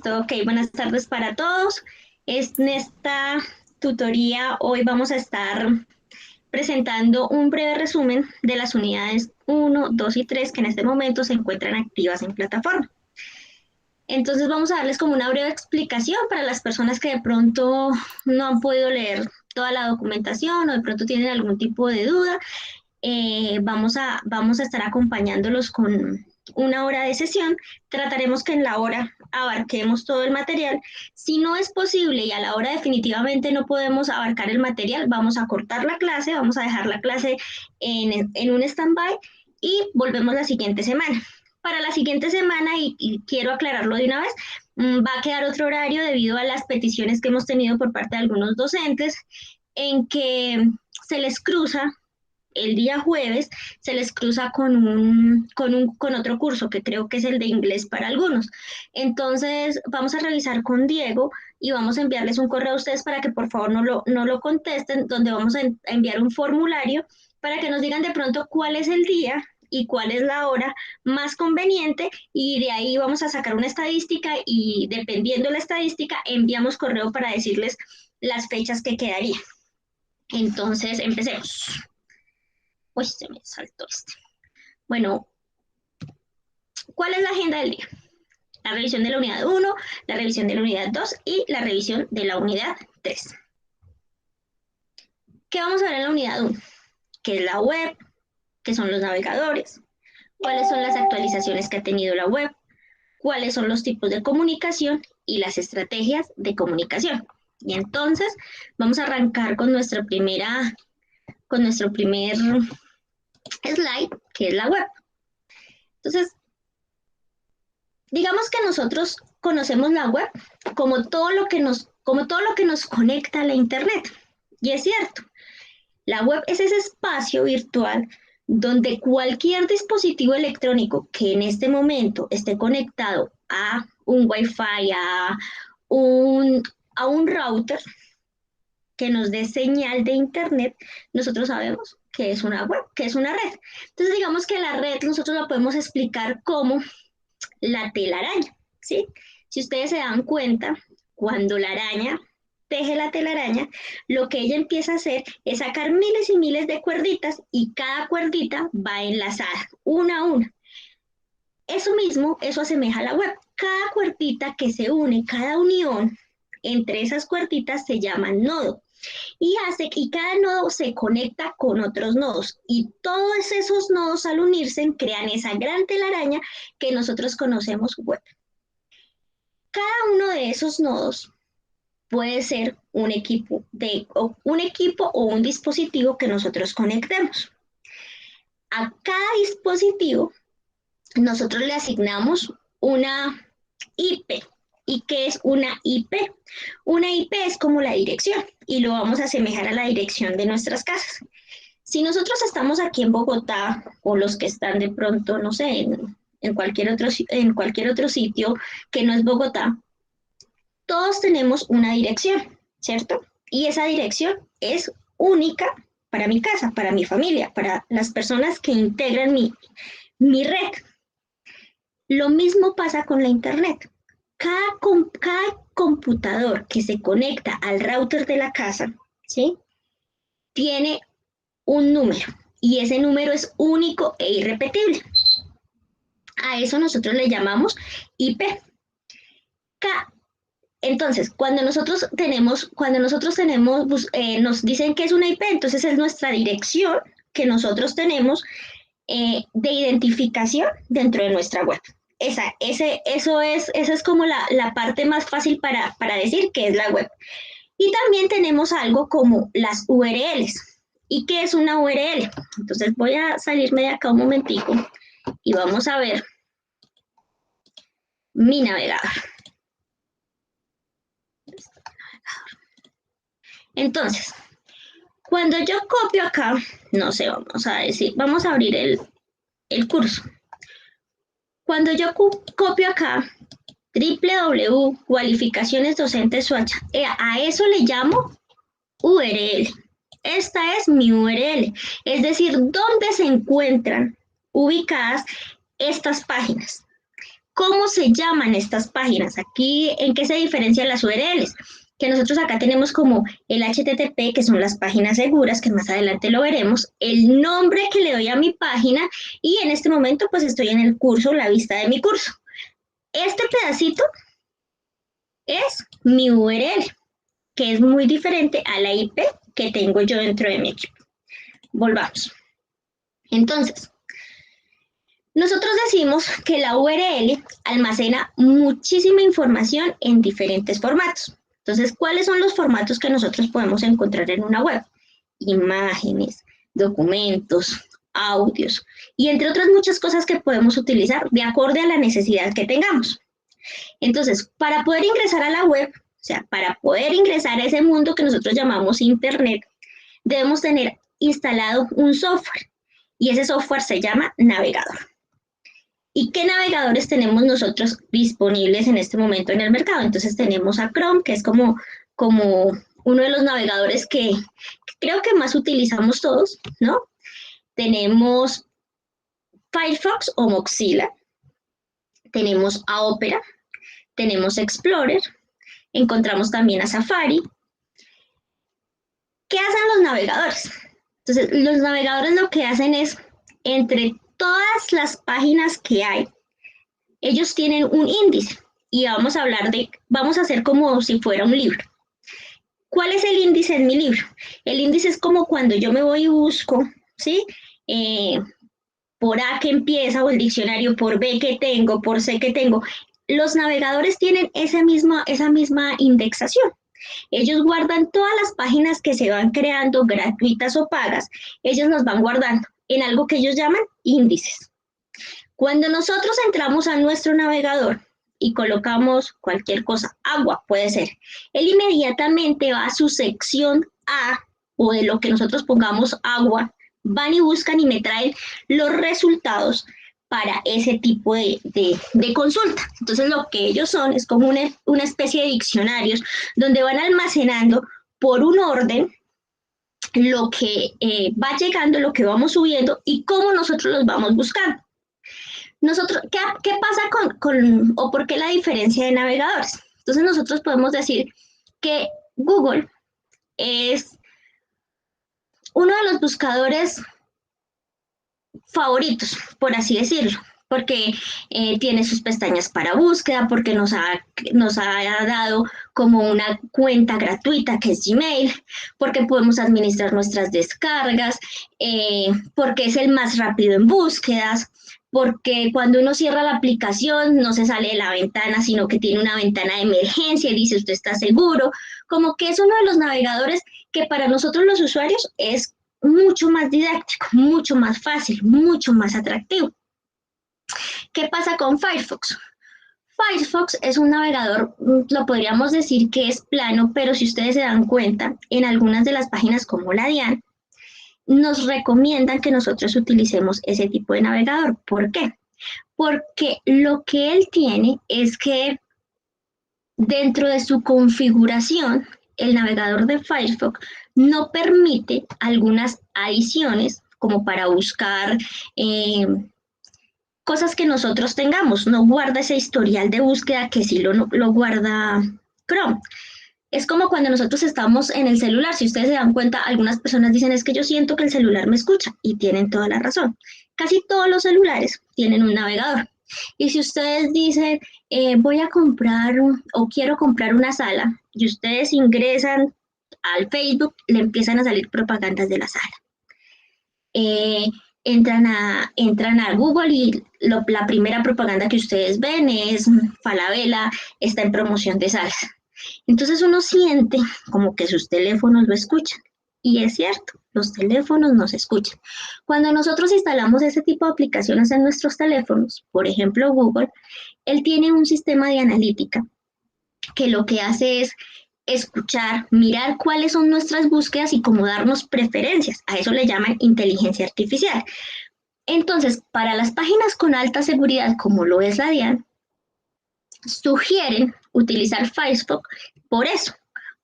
Listo, ok, buenas tardes para todos. En esta tutoría hoy vamos a estar presentando un breve resumen de las unidades 1, 2 y 3 que en este momento se encuentran activas en plataforma. Entonces vamos a darles como una breve explicación para las personas que de pronto no han podido leer toda la documentación o de pronto tienen algún tipo de duda. Vamos a estar acompañándolos con una hora de sesión. Trataremos que en la hora abarquemos todo el material. Si no es posible y a la hora definitivamente no podemos abarcar el material, vamos a cortar la clase, vamos a dejar la clase en un stand-by y volvemos la siguiente semana. Para la siguiente semana, y quiero aclararlo de una vez, va a quedar otro horario debido a las peticiones que hemos tenido por parte de algunos docentes en que se les cruza el día jueves, se les cruza con otro curso que creo que es el de inglés para algunos. Entonces vamos a revisar con Diego y vamos a enviarles un correo a ustedes para que por favor no lo contesten, donde vamos a enviar un formulario para que nos digan de pronto cuál es el día y cuál es la hora más conveniente, y de ahí vamos a sacar una estadística y dependiendo de la estadística enviamos correo para decirles las fechas que quedarían. Entonces empecemos. Uy, se me saltó este. Bueno, ¿cuál es la agenda del día? La revisión de la unidad 1, la revisión de la unidad 2 y la revisión de la unidad 3. ¿Qué vamos a ver en la unidad 1? ¿Qué es la web? ¿Qué son los navegadores? ¿Cuáles son las actualizaciones que ha tenido la web? ¿Cuáles son los tipos de comunicación y las estrategias de comunicación? Y entonces vamos a arrancar con nuestro primer slide, que es la web. Entonces, digamos que nosotros conocemos la web como todo lo que nos conecta a la internet. Y es cierto, la web es ese espacio virtual donde cualquier dispositivo electrónico que en este momento esté conectado a un Wi-Fi, a un router que nos dé señal de internet, nosotros sabemos que es una web, que es una red. Entonces digamos que la red nosotros la podemos explicar como la telaraña, ¿sí? Si ustedes se dan cuenta, cuando la araña teje la telaraña, lo que ella empieza a hacer es sacar miles y miles de cuerditas y cada cuerdita va enlazada, una a una. Eso mismo, eso asemeja a la web. Cada cuerdita que se une, cada unión entre esas cuerditas se llama nodo. Y cada nodo se conecta con otros nodos y todos esos nodos al unirse crean esa gran telaraña que nosotros conocemos web. Cada uno de esos nodos puede ser un equipo o un dispositivo que nosotros conectemos. A cada dispositivo nosotros le asignamos una IP. ¿Y qué es una IP? Una IP es como la dirección y lo vamos a asemejar a la dirección de nuestras casas. Si nosotros estamos aquí en Bogotá o los que están de pronto, no sé, en cualquier otro sitio que no es Bogotá, todos tenemos una dirección, ¿cierto? Y esa dirección es única para mi casa, para mi familia, para las personas que integran mi red. Lo mismo pasa con la internet. Cada computador que se conecta al router de la casa, ¿sí? Tiene un número y ese número es único e irrepetible. A eso nosotros le llamamos IP. Entonces, cuando nosotros nos dicen que es una IP, entonces es nuestra dirección que nosotros tenemos de identificación dentro de nuestra web. Esa es como la parte más fácil para decir que es la web. Y también tenemos algo como las URLs. ¿Y qué es una URL? Entonces voy a salirme de acá un momentico y vamos a ver mi navegador. Entonces, cuando yo copio acá, no sé, vamos a abrir el curso. Cuando yo copio acá, www.cualificaciones docentes Soacha, a eso le llamo URL. Esta es mi URL, es decir, dónde se encuentran ubicadas estas páginas. ¿Cómo se llaman estas páginas? Aquí, ¿en qué se diferencian las URLs? Que nosotros acá tenemos como el HTTP, que son las páginas seguras, que más adelante lo veremos, el nombre que le doy a mi página, y en este momento pues estoy en el curso, la vista de mi curso. Este pedacito es mi URL, que es muy diferente a la IP que tengo yo dentro de mi equipo. Volvamos. Entonces, nosotros decimos que la URL almacena muchísima información en diferentes formatos. Entonces, ¿cuáles son los formatos que nosotros podemos encontrar en una web? Imágenes, documentos, audios y entre otras muchas cosas que podemos utilizar de acuerdo a la necesidad que tengamos. Entonces, para poder ingresar a la web, o sea, para poder ingresar a ese mundo que nosotros llamamos Internet, debemos tener instalado un software y ese software se llama navegador. ¿Y qué navegadores tenemos nosotros disponibles en este momento en el mercado? Entonces tenemos a Chrome, que es como uno de los navegadores que creo que más utilizamos todos, ¿no? Tenemos Firefox o Mozilla, tenemos a Opera, tenemos Explorer, encontramos también a Safari. ¿Qué hacen los navegadores? Entonces, los navegadores lo que hacen es, entre todas las páginas que hay, ellos tienen un índice y vamos a hacer como si fuera un libro. ¿Cuál es el índice en mi libro? El índice es como cuando yo me voy y busco, ¿sí? Por A que empieza o el diccionario, por B que tengo, por C que tengo. Los navegadores tienen esa misma indexación. Ellos guardan todas las páginas que se van creando, gratuitas o pagas, ellos las van guardando en algo que ellos llaman índices. Cuando nosotros entramos a nuestro navegador y colocamos cualquier cosa, agua puede ser, él inmediatamente va a su sección A o de lo que nosotros pongamos agua, van y buscan y me traen los resultados para ese tipo de consulta. Entonces lo que ellos son es como una especie de diccionarios donde van almacenando por un orden lo que va llegando, lo que vamos subiendo y cómo nosotros los vamos buscando. Nosotros, ¿qué pasa o por qué la diferencia de navegadores? Entonces nosotros podemos decir que Google es uno de los buscadores favoritos, por así decirlo, porque tiene sus pestañas para búsqueda, porque nos ha dado como una cuenta gratuita que es Gmail, porque podemos administrar nuestras descargas, porque es el más rápido en búsquedas, porque cuando uno cierra la aplicación no se sale de la ventana, sino que tiene una ventana de emergencia y dice usted está seguro, como que es uno de los navegadores que para nosotros los usuarios es mucho más didáctico, mucho más fácil, mucho más atractivo. ¿Qué pasa con Firefox? Firefox es un navegador, lo podríamos decir que es plano, pero si ustedes se dan cuenta, en algunas de las páginas como la DIAN, nos recomiendan que nosotros utilicemos ese tipo de navegador. ¿Por qué? Porque lo que él tiene es que dentro de su configuración, el navegador de Firefox no permite algunas adiciones como para buscar cosas que nosotros tengamos, no guarda ese historial de búsqueda que sí lo guarda Chrome. Es como cuando nosotros estamos en el celular, si ustedes se dan cuenta, algunas personas dicen es que yo siento que el celular me escucha y tienen toda la razón. Casi todos los celulares tienen un navegador. Y si ustedes dicen voy a comprar o quiero comprar una sala y ustedes ingresan al Facebook, le empiezan a salir propagandas de la sala. Entran a Google y la primera propaganda que ustedes ven es Falabella está en promoción de salas. Entonces uno siente como que sus teléfonos lo escuchan. Y es cierto, los teléfonos nos escuchan. Cuando nosotros instalamos ese tipo de aplicaciones en nuestros teléfonos, por ejemplo Google, él tiene un sistema de analítica que lo que hace es escuchar, mirar cuáles son nuestras búsquedas y cómo darnos preferencias. A eso le llaman inteligencia artificial. Entonces, para las páginas con alta seguridad, como lo es la DIAN, sugieren utilizar Firefox por eso,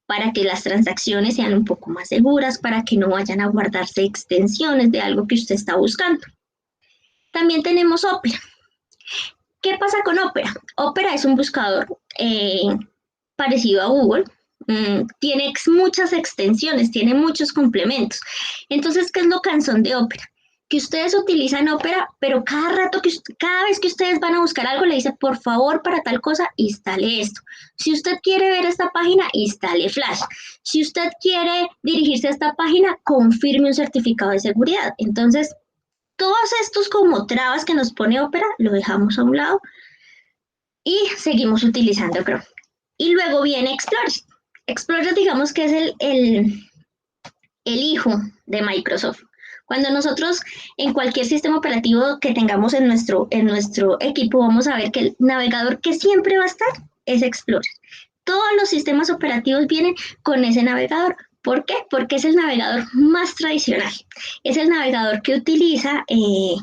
para que las transacciones sean un poco más seguras, para que no vayan a guardarse extensiones de algo que usted está buscando. También tenemos Opera. ¿Qué pasa con Opera? Opera es un buscador parecido a Google. Tiene muchas extensiones, tiene muchos complementos. Entonces, ¿qué es lo cansón de Opera? Que ustedes utilizan Opera, pero cada rato, cada vez que ustedes van a buscar algo, le dice, por favor, para tal cosa, instale esto. Si usted quiere ver esta página, instale Flash. Si usted quiere dirigirse a esta página, confirme un certificado de seguridad. Entonces, todos estos como trabas que nos pone Opera, lo dejamos a un lado y seguimos utilizando Chrome. Y luego viene Explorer. Explorer, digamos que es el hijo de Microsoft. Cuando nosotros en cualquier sistema operativo que tengamos en nuestro equipo, vamos a ver que el navegador que siempre va a estar es Explorer. Todos los sistemas operativos vienen con ese navegador. ¿Por qué? Porque es el navegador más tradicional. Es el navegador que utiliza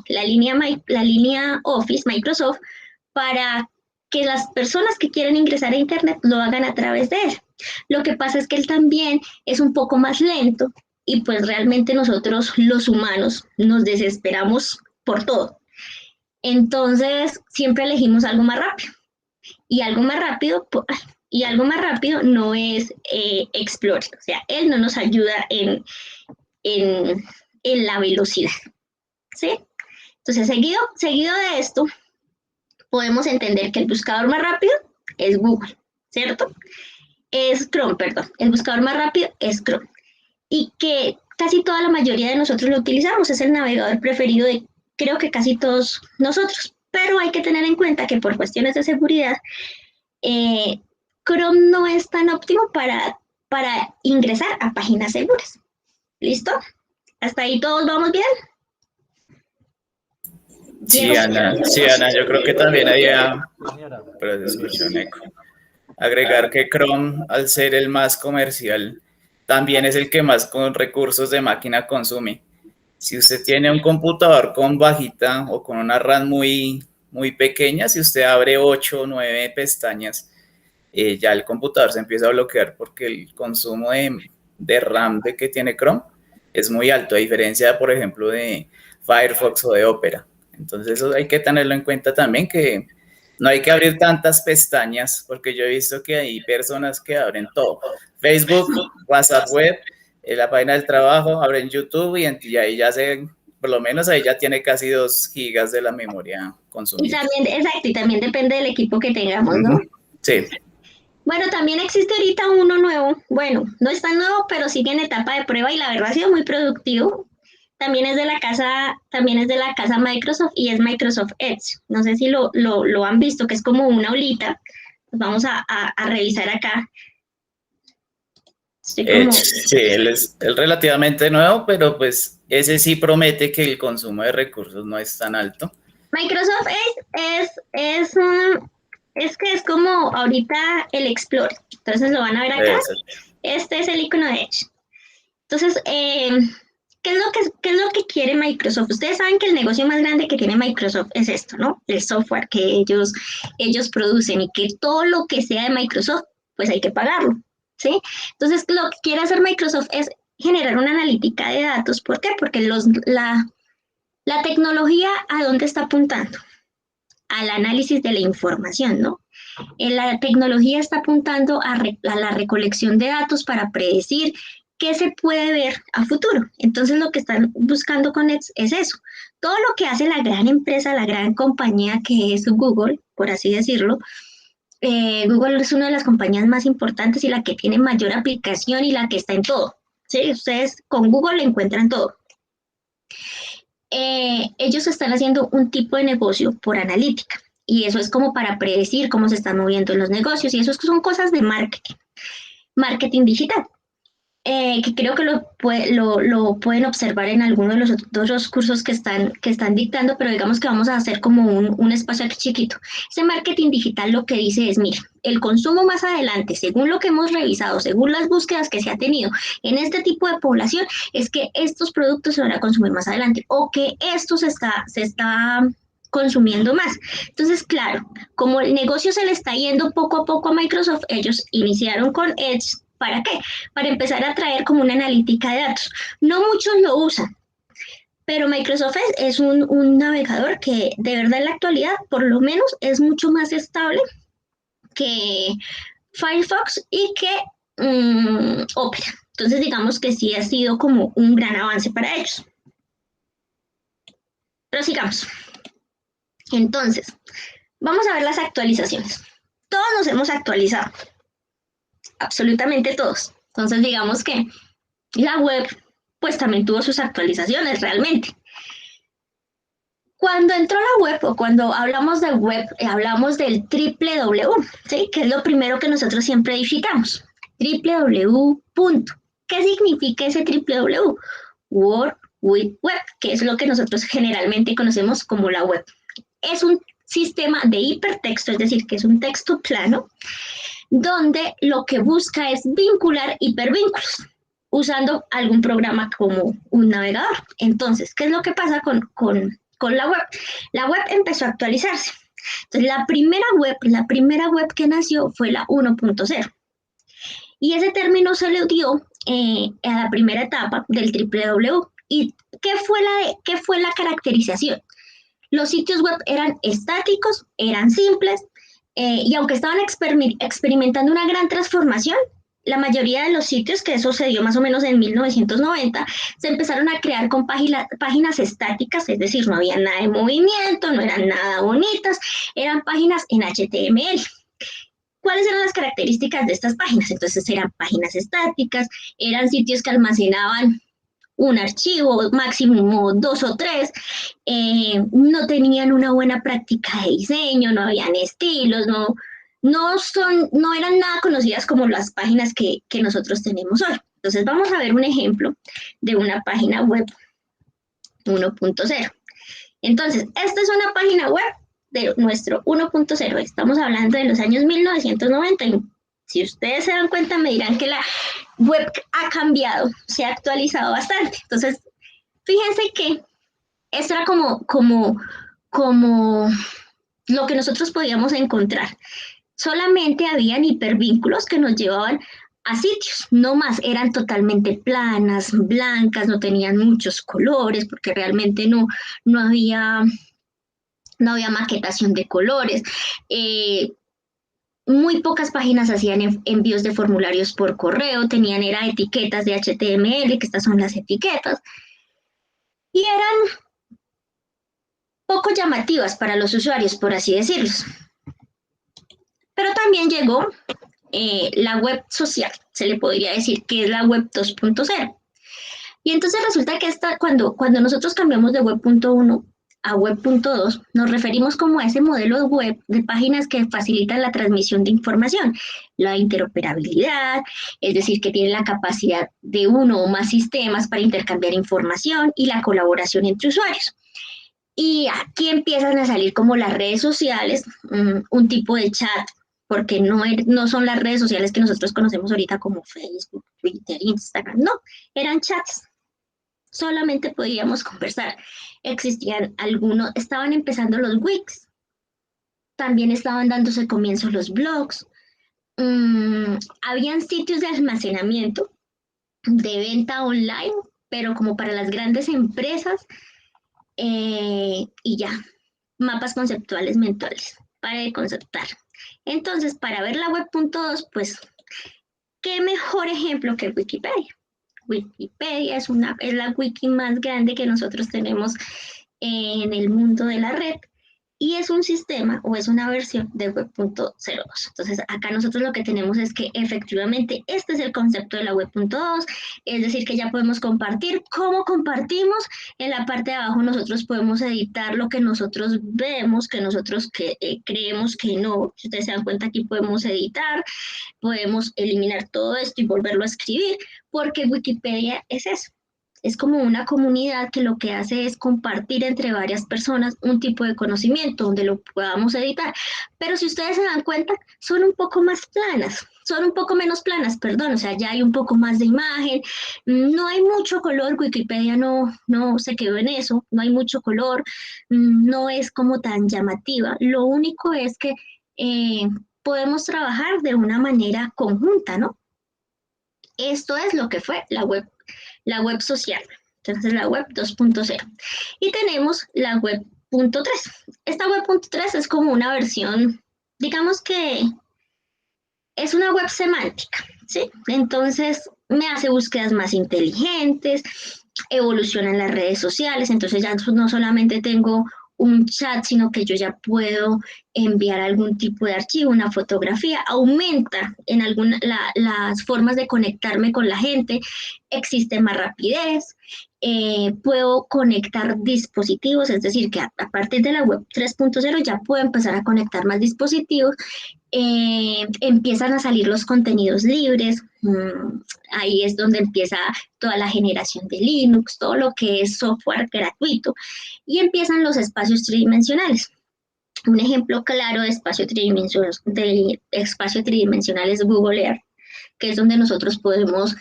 la línea Office, Microsoft, para que las personas que quieren ingresar a Internet lo hagan a través de él. Lo que pasa es que él también es un poco más lento y pues realmente nosotros los humanos nos desesperamos por todo. Entonces siempre elegimos algo más rápido y algo más rápido no es Explorer, o sea, él no nos ayuda en la velocidad, ¿sí? Entonces seguido de esto podemos entender que el buscador más rápido es Google, ¿cierto? Es Chrome, perdón, el buscador más rápido es Chrome. Y que casi toda la mayoría de nosotros lo utilizamos, es el navegador preferido de creo que casi todos nosotros, pero hay que tener en cuenta que por cuestiones de seguridad, Chrome no es tan óptimo para ingresar a páginas seguras. ¿Listo? ¿Hasta ahí todos vamos bien? Sí, Ana, yo creo que también había, pero se escucha un eco. Agregar que Chrome, al ser el más comercial, también es el que más con recursos de máquina consume. Si usted tiene un computador con bajita o con una RAM muy pequeña, si usted abre 8 o 9 pestañas, ya el computador se empieza a bloquear porque el consumo de RAM de que tiene Chrome es muy alto, a diferencia, por ejemplo, de Firefox o de Opera. Entonces eso hay que tenerlo en cuenta también, que no hay que abrir tantas pestañas, porque yo he visto que hay personas que abren todo. Facebook, WhatsApp web, la página del trabajo, abren YouTube y ahí ya por lo menos ahí ya tiene casi 2 gigas de la memoria consumida. Y también depende del equipo que tengamos, ¿no? Sí. Bueno, también existe ahorita uno nuevo, bueno, no es tan nuevo, pero sigue en etapa de prueba y la verdad ha sido muy productivo. También es de la casa Microsoft y es Microsoft Edge. No sé si lo han visto, que es como una olita. Pues vamos a revisar acá. Edge, sí, él es relativamente nuevo, pero pues ese sí promete que el consumo de recursos no es tan alto. Microsoft Edge es que es como ahorita el Explorer. Entonces lo van a ver acá. Exacto. Este es el icono de Edge. Entonces, ¿qué es lo que quiere Microsoft? Ustedes saben que el negocio más grande que tiene Microsoft es esto, ¿no? El software que ellos producen y que todo lo que sea de Microsoft, pues hay que pagarlo, ¿sí? Entonces, lo que quiere hacer Microsoft es generar una analítica de datos. ¿Por qué? Porque la tecnología, ¿a dónde está apuntando? Al análisis de la información, ¿no? La tecnología está apuntando a la recolección de datos para predecir qué se puede ver a futuro. Entonces lo que están buscando con Edge es eso. Todo lo que hace la gran empresa, la gran compañía que es Google, por así decirlo, Google es una de las compañías más importantes y la que tiene mayor aplicación y la que está en todo. ¿Sí? Ustedes con Google encuentran todo. Ellos están haciendo un tipo de negocio por analítica y eso es como para predecir cómo se están moviendo los negocios y eso son cosas de marketing digital. Que creo que lo pueden observar en alguno de los otros cursos que están dictando, pero digamos que vamos a hacer como un espacio aquí chiquito. Ese marketing digital lo que dice es, mira, el consumo más adelante, según lo que hemos revisado, según las búsquedas que se ha tenido en este tipo de población, es que estos productos se van a consumir más adelante o que esto se está consumiendo más. Entonces, claro, como el negocio se le está yendo poco a poco a Microsoft, ellos iniciaron con Edge. ¿Para qué? Para empezar a traer como una analítica de datos. No muchos lo usan, pero Microsoft Edge es un navegador que de verdad en la actualidad por lo menos es mucho más estable que Firefox y que Opera. Entonces digamos que sí ha sido como un gran avance para ellos. Pero sigamos. Entonces, vamos a ver las actualizaciones. Todos nos hemos actualizado, absolutamente todos. Entonces digamos que la web pues también tuvo sus actualizaciones realmente. Cuando entró la web o cuando hablamos de web, hablamos del www, ¿sí? Que es lo primero que nosotros siempre digitamos. www. ¿Qué significa ese www? World Wide Web, que es lo que nosotros generalmente conocemos como la web. Es un sistema de hipertexto, es decir, que es un texto plano, donde lo que busca es vincular hipervínculos usando algún programa como un navegador. Entonces, ¿qué es lo que pasa con la web? La web empezó a actualizarse. Entonces, la primera web que nació fue la 1.0. Y ese término se le dio a la primera etapa del www. ¿Y qué fue la caracterización? Los sitios web eran estáticos, eran simples, y aunque estaban experimentando una gran transformación, la mayoría de los sitios, que eso se dio más o menos en 1990, se empezaron a crear con páginas estáticas, es decir, no había nada de movimiento, no eran nada bonitas, eran páginas en HTML. ¿Cuáles eran las características de estas páginas? Entonces eran páginas estáticas, eran sitios que almacenaban un archivo, máximo 2 o 3, no tenían una buena práctica de diseño, no habían estilos, no eran nada conocidas como las páginas que nosotros tenemos hoy. Entonces vamos a ver un ejemplo de una página web 1.0. Entonces, esta es una página web de nuestro 1.0. Estamos hablando de los años 1990. Si ustedes se dan cuenta, me dirán que la web ha cambiado, se ha actualizado bastante. Entonces, fíjense que esto era como lo que nosotros podíamos encontrar. Solamente habían hipervínculos que nos llevaban a sitios, no más, eran totalmente planas, blancas, no tenían muchos colores, porque realmente no había maquetación de colores. Muy pocas páginas hacían envíos de formularios por correo, tenían etiquetas de HTML, que estas son las etiquetas, y eran poco llamativas para los usuarios, por así decirlo. Pero también llegó la web social, se le podría decir que es la web 2.0. Y entonces resulta que cuando nosotros cambiamos de web.1 a web.2, nos referimos como a ese modelo web de páginas que facilitan la transmisión de información, la interoperabilidad, es decir, que tienen la capacidad de uno o más sistemas para intercambiar información y la colaboración entre usuarios. Y aquí empiezan a salir como las redes sociales, un tipo de chat, porque no son las redes sociales que nosotros conocemos ahorita como Facebook, Twitter, Instagram, no, eran chats. Solamente podíamos conversar. Existían algunos, estaban empezando los wikis, también estaban dándose comienzo los blogs, habían sitios de almacenamiento, de venta online, pero como para las grandes empresas, y ya, mapas conceptuales mensuales para conceptar. Entonces, para ver la web.2, pues, ¿qué mejor ejemplo que Wikipedia? Wikipedia es la wiki más grande que nosotros tenemos en el mundo de la red y es un sistema o es una versión de web.02. Entonces, acá nosotros lo que tenemos es que efectivamente este es el concepto de la web.2, es decir, que ya podemos compartir. ¿Cómo compartimos? En la parte de abajo nosotros podemos editar lo que nosotros vemos, que nosotros creemos que no. Si ustedes se dan cuenta, aquí podemos editar, podemos eliminar todo esto y volverlo a escribir, porque Wikipedia es eso. Es como una comunidad que lo que hace es compartir entre varias personas un tipo de conocimiento donde lo podamos editar. Pero si ustedes se dan cuenta, son un poco más planas, son un poco menos planas, perdón, o sea, ya hay un poco más de imagen, no hay mucho color, Wikipedia no se quedó en eso, no hay mucho color, no es como tan llamativa. Lo único es que podemos trabajar de una manera conjunta, ¿no? Esto es lo que fue la web social. Entonces la web 2.0. Y tenemos la web 3. Esta web 3 es como una versión, digamos que es una web semántica, ¿sí? Entonces me hace búsquedas más inteligentes, evolucionan las redes sociales, entonces ya no solamente tengo un chat, sino que yo ya puedo enviar algún tipo de archivo, una fotografía, aumenta en las formas de conectarme con la gente, existe más rapidez, puedo conectar dispositivos, es decir, que a partir de la web 3.0 ya puedo empezar a conectar más dispositivos, empiezan a salir los contenidos libres, ahí es donde empieza toda la generación de Linux, todo lo que es software gratuito, y empiezan los espacios tridimensionales. Un ejemplo claro de espacio tridimensional es Google Earth, que es donde nosotros podemos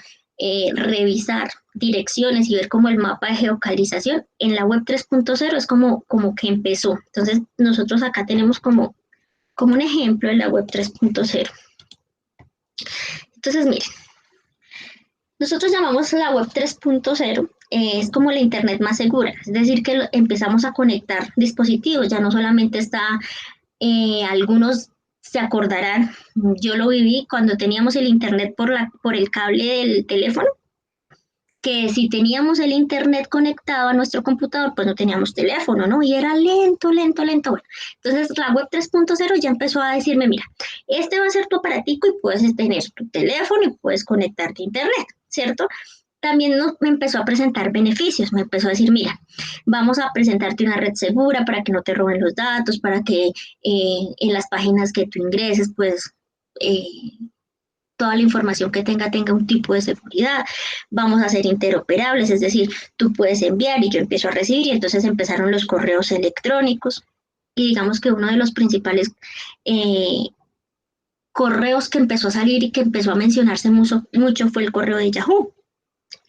revisar direcciones y ver como el mapa de geocalización. En la web 3.0 es como que empezó. Entonces nosotros acá tenemos como un ejemplo en la web 3.0. Entonces, miren, nosotros llamamos la web 3.0, es como la internet más segura, es decir, que empezamos a conectar dispositivos, ya no solamente está, algunos se acordarán, yo lo viví cuando teníamos el internet por el cable del teléfono, que si teníamos el internet conectado a nuestro computador, pues no teníamos teléfono, ¿no? Y era lento, lento, lento. Bueno, entonces la web 3.0 ya empezó a decirme, mira, este va a ser tu aparatico y puedes tener tu teléfono y puedes conectarte a internet, ¿cierto? También me empezó a presentar beneficios, me empezó a decir, mira, vamos a presentarte una red segura para que no te roben los datos, para que en las páginas que tú ingreses, pues toda la información que tenga un tipo de seguridad, vamos a ser interoperables, es decir, tú puedes enviar y yo empiezo a recibir, y entonces empezaron los correos electrónicos, y digamos que uno de los principales correos que empezó a salir y que empezó a mencionarse mucho fue el correo de Yahoo.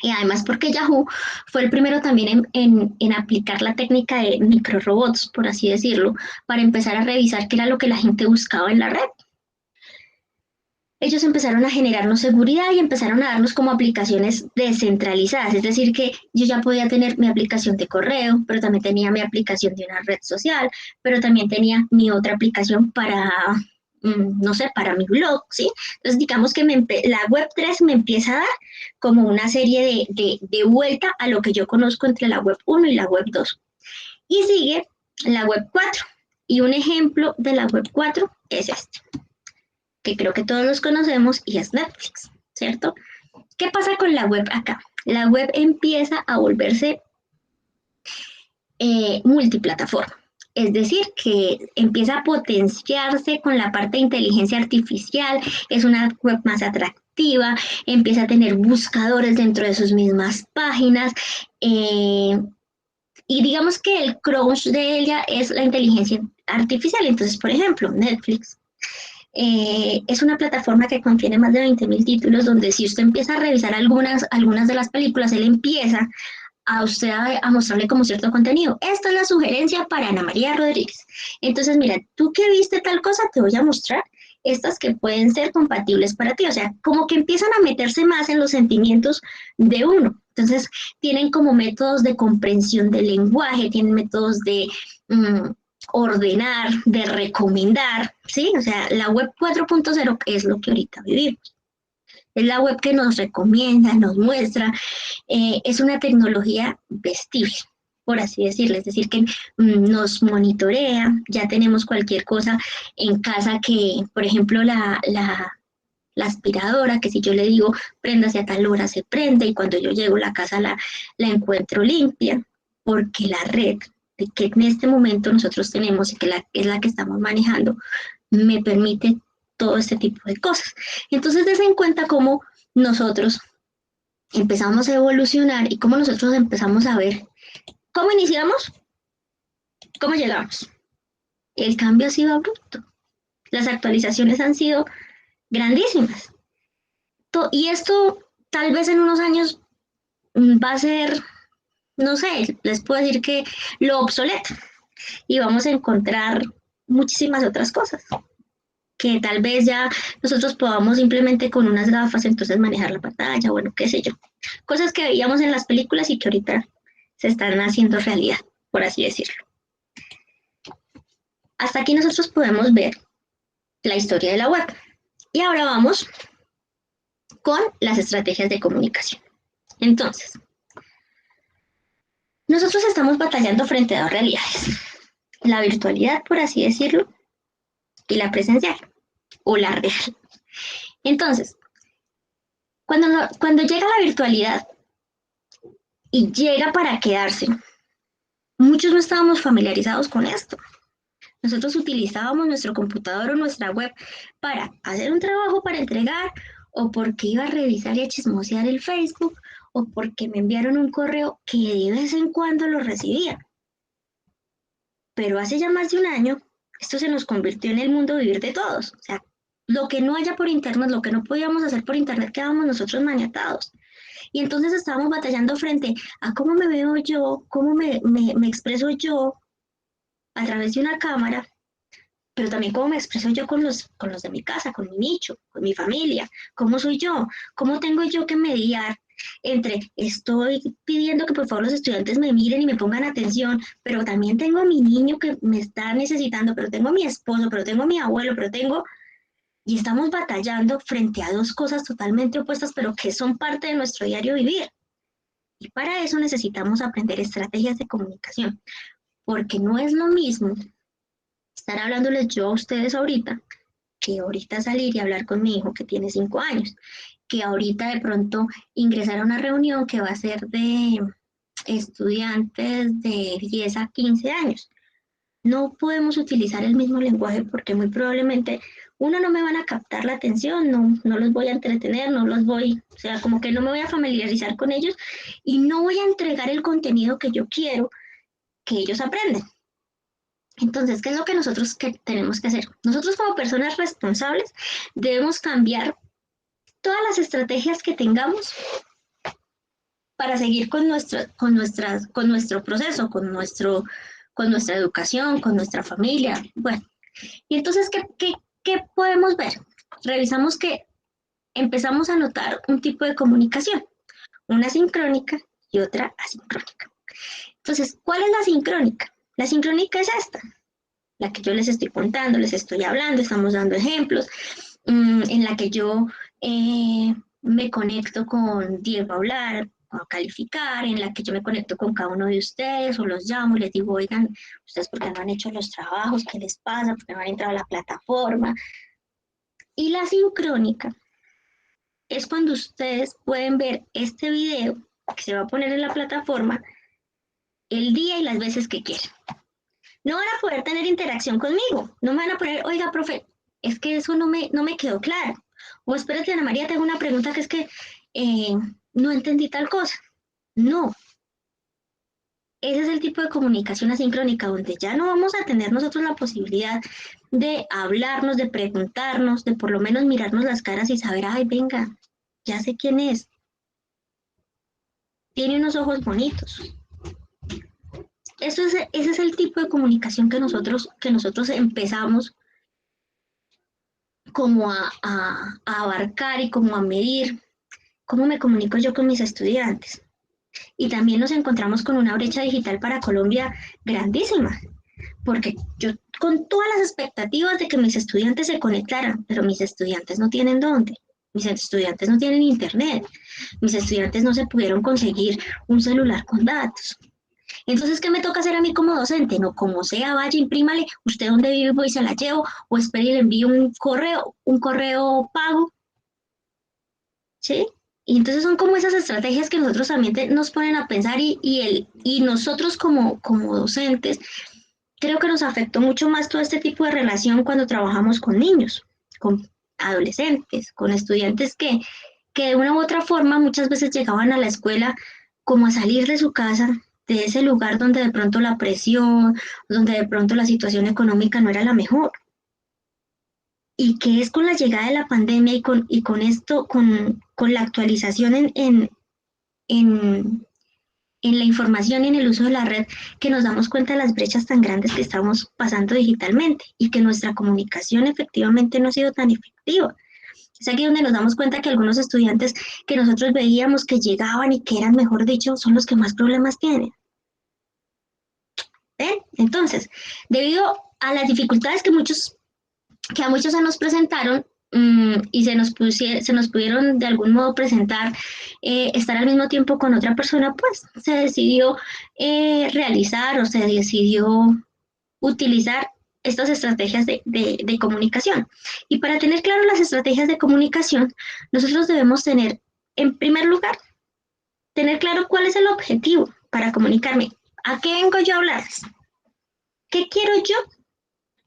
Y además porque Yahoo fue el primero también en aplicar la técnica de microrobots, por así decirlo, para empezar a revisar qué era lo que la gente buscaba en la red. Ellos empezaron a generarnos seguridad y empezaron a darnos como aplicaciones descentralizadas, es decir, que yo ya podía tener mi aplicación de correo, pero también tenía mi aplicación de una red social, pero también tenía mi otra aplicación para, no sé, para mi blog, ¿sí? Entonces, digamos que la web 3 me empieza a dar como una serie de vuelta a lo que yo conozco entre la web 1 y la web 2. Y sigue la web 4. Y un ejemplo de la web 4 es este, que creo que todos los conocemos, y es Netflix, ¿cierto? ¿Qué pasa con la web acá? La web empieza a volverse multiplataforma, es decir, que empieza a potenciarse con la parte de inteligencia artificial, es una web más atractiva, empieza a tener buscadores dentro de sus mismas páginas, y digamos que el crunch de ella es la inteligencia artificial. Entonces, por ejemplo, Netflix es una plataforma que contiene más de 20.000 títulos, donde si usted empieza a revisar algunas de las películas, él empieza a usted a mostrarle como cierto contenido. Esta es la sugerencia para Ana María Rodríguez. Entonces, mira, tú que viste tal cosa, te voy a mostrar estas que pueden ser compatibles para ti. O sea, como que empiezan a meterse más en los sentimientos de uno. Entonces, tienen como métodos de comprensión del lenguaje, tienen métodos de ordenar, de recomendar, ¿sí? O sea, la web 4.0 es lo que ahorita vivimos. Es la web que nos recomienda, nos muestra, es una tecnología vestible, por así decirlo, es decir, que nos monitorea, ya tenemos cualquier cosa en casa que, por ejemplo, la aspiradora, que si yo le digo préndase a tal hora, se prende, y cuando yo llego a la casa la encuentro limpia, porque la red que en este momento nosotros tenemos y que es la que estamos manejando, me permite todo este tipo de cosas. Entonces, des en cuenta cómo nosotros empezamos a evolucionar y cómo nosotros empezamos a ver cómo iniciamos, cómo llegamos. El cambio ha sido abrupto. Las actualizaciones han sido grandísimas. Y esto tal vez en unos años va a ser, no sé, les puedo decir que lo obsoleto, y vamos a encontrar muchísimas otras cosas. que tal vez ya nosotros podamos simplemente con unas gafas entonces manejar la pantalla, bueno, qué sé yo. Cosas que veíamos en las películas y que ahorita se están haciendo realidad, por así decirlo. Hasta aquí nosotros podemos ver la historia de la web. Y ahora vamos con las estrategias de comunicación. Entonces, nosotros estamos batallando frente a dos realidades. La virtualidad, por así decirlo, y la presencial, o la real. Entonces, cuando llega la virtualidad y llega para quedarse, muchos no estábamos familiarizados con esto. Nosotros utilizábamos nuestro computador o nuestra web para hacer un trabajo, para entregar, o porque iba a revisar y a chismosear el Facebook, o porque me enviaron un correo que de vez en cuando lo recibía. Pero hace ya más de un año, esto se nos convirtió en el mundo vivir de todos. O sea, lo que no haya por internet, lo que no podíamos hacer por internet, quedábamos nosotros maniatados. Y entonces estábamos batallando frente a cómo me veo yo, cómo me expreso yo a través de una cámara, pero también cómo me expreso yo con los de mi casa, con mi nicho, con mi familia, cómo soy yo, cómo tengo yo que mediar entre estoy pidiendo que por favor los estudiantes me miren y me pongan atención, pero también tengo a mi niño que me está necesitando, pero tengo a mi esposo, pero tengo a mi abuelo, pero tengo... Y estamos batallando frente a dos cosas totalmente opuestas, pero que son parte de nuestro diario vivir. Y para eso necesitamos aprender estrategias de comunicación, porque no es lo mismo estar hablándoles yo a ustedes ahorita, que ahorita salir y hablar con mi hijo que tiene 5 años, que ahorita de pronto ingresar a una reunión que va a ser de estudiantes de 10 a 15 años. No podemos utilizar el mismo lenguaje porque muy probablemente, uno, no me van a captar la atención, no los voy a entretener, no los voy, o sea, como que no me voy a familiarizar con ellos y no voy a entregar el contenido que yo quiero que ellos aprendan. Entonces, ¿qué es lo que nosotros tenemos que hacer? Nosotros como personas responsables debemos cambiar todas las estrategias que tengamos para seguir con nuestro proceso, con nuestra educación, con nuestra familia. Bueno, y entonces, ¿qué podemos ver? Revisamos que empezamos a notar un tipo de comunicación, una sincrónica y otra asincrónica. Entonces, ¿cuál es la sincrónica? La sincrónica es esta, la que yo les estoy contando, les estoy hablando, estamos dando ejemplos, en la que yo me conecto con Diego a hablar, a calificar, en la que yo me conecto con cada uno de ustedes o los llamo y les digo, oigan, ustedes por qué no han hecho los trabajos, qué les pasa, por qué no han entrado a la plataforma. Y la sincrónica es cuando ustedes pueden ver este video que se va a poner en la plataforma el día y las veces que quieran. No van a poder tener interacción conmigo, no me van a poner, oiga, profe, es que eso no me quedó claro. O espérate, Ana María, tengo una pregunta que es que no entendí tal cosa. No, ese es el tipo de comunicación asincrónica donde ya no vamos a tener nosotros la posibilidad de hablarnos, de preguntarnos, de por lo menos mirarnos las caras y saber, ay, venga, ya sé quién es. Tiene unos ojos bonitos. Ese es el tipo de comunicación que nosotros empezamos como a abarcar y como a medir cómo me comunico yo con mis estudiantes. Y también nos encontramos con una brecha digital para Colombia grandísima, porque yo con todas las expectativas de que mis estudiantes se conectaran, pero mis estudiantes no tienen dónde, mis estudiantes no tienen internet, mis estudiantes no se pudieron conseguir un celular con datos. Entonces, ¿qué me toca hacer a mí como docente? No, como sea, vaya, imprímale, usted dónde vive, voy y se la llevo, o espere y le envío un correo pago, ¿sí? Y entonces son como esas estrategias que nosotros también nos ponen a pensar y nosotros como docentes, creo que nos afectó mucho más todo este tipo de relación cuando trabajamos con niños, con adolescentes, con estudiantes que de una u otra forma muchas veces llegaban a la escuela como a salir de su casa, de ese lugar donde de pronto la presión, donde de pronto la situación económica no era la mejor. Y que es con la llegada de la pandemia y con esto, con la actualización en en la información y en el uso de la red que nos damos cuenta de las brechas tan grandes que estamos pasando digitalmente y que nuestra comunicación efectivamente no ha sido tan efectiva. Es aquí donde nos damos cuenta que algunos estudiantes que nosotros veíamos que llegaban y que eran, mejor dicho, son los que más problemas tienen. Entonces, debido a las dificultades que a muchos se nos presentaron y se nos pudieron de algún modo presentar, estar al mismo tiempo con otra persona, pues se decidió realizar o se decidió utilizar estas estrategias de comunicación. Y para tener claro las estrategias de comunicación, nosotros debemos tener, en primer lugar, tener claro cuál es el objetivo para comunicarme. ¿A qué vengo yo a hablarles? ¿Qué quiero yo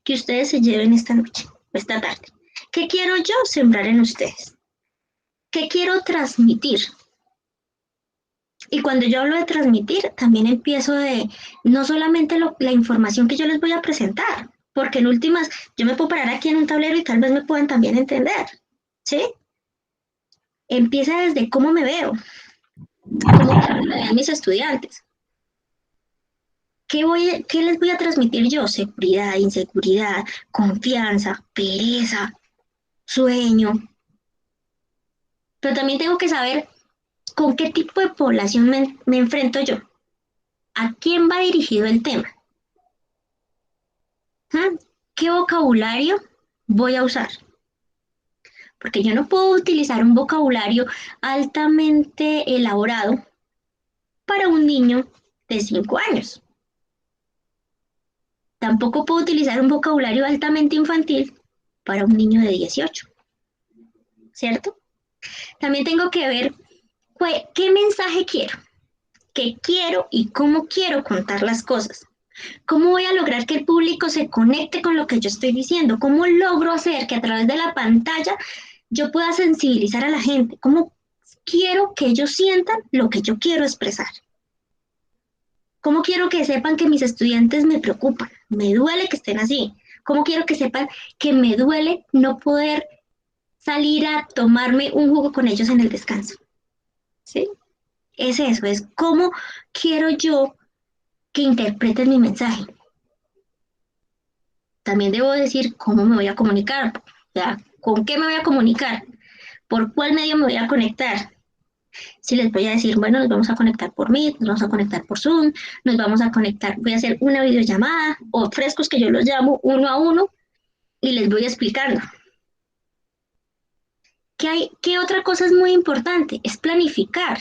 que ustedes se lleven esta noche, esta tarde? ¿Qué quiero yo sembrar en ustedes? ¿Qué quiero transmitir? Y cuando yo hablo de transmitir, también empiezo de no solamente la información que yo les voy a presentar, porque en últimas yo me puedo parar aquí en un tablero y tal vez me puedan también entender, ¿sí? Empieza desde cómo me veo, cómo me ven mis estudiantes. ¿Qué les voy a transmitir yo? Seguridad, inseguridad, confianza, pereza, sueño. Pero también tengo que saber con qué tipo de población me enfrento yo. ¿A quién va dirigido el tema? ¿Qué vocabulario voy a usar? Porque yo no puedo utilizar un vocabulario altamente elaborado para un niño de 5 años. Tampoco puedo utilizar un vocabulario altamente infantil para un niño de 18, ¿cierto? También tengo que ver qué mensaje quiero, qué quiero y cómo quiero contar las cosas. ¿Cómo voy a lograr que el público se conecte con lo que yo estoy diciendo? ¿Cómo logro hacer que a través de la pantalla yo pueda sensibilizar a la gente? ¿Cómo quiero que ellos sientan lo que yo quiero expresar? ¿Cómo quiero que sepan que mis estudiantes me preocupan? Me duele que estén así. ¿Cómo quiero que sepan que me duele no poder salir a tomarme un jugo con ellos en el descanso? ¿Sí? Es eso, es cómo quiero yo que interpreten mi mensaje. También debo decir cómo me voy a comunicar, o sea, con qué me voy a comunicar, por cuál medio me voy a conectar. Si les voy a decir, bueno, nos vamos a conectar por Meet, nos vamos a conectar por Zoom, nos vamos a conectar, voy a hacer una videollamada o frescos que yo los llamo uno a uno y les voy explicando. ¿Qué otra cosa es muy importante? Es planificar.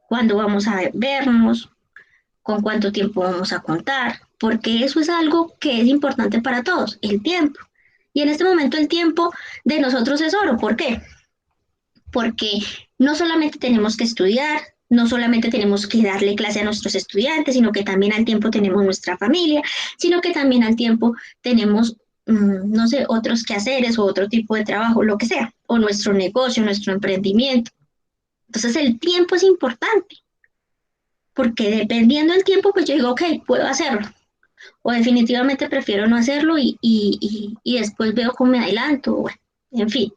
¿Cuándo vamos a vernos? ¿Con cuánto tiempo vamos a contar? Porque eso es algo que es importante para todos, el tiempo. Y en este momento el tiempo de nosotros es oro. ¿Por qué? Porque no solamente tenemos que estudiar, no solamente tenemos que darle clase a nuestros estudiantes, sino que también al tiempo tenemos nuestra familia, sino que también al tiempo tenemos, no sé, otros quehaceres o otro tipo de trabajo, lo que sea, o nuestro negocio, nuestro emprendimiento. Entonces el tiempo es importante, porque dependiendo del tiempo, pues yo digo, ok, puedo hacerlo, o definitivamente prefiero no hacerlo y después veo cómo me adelanto, bueno, en fin.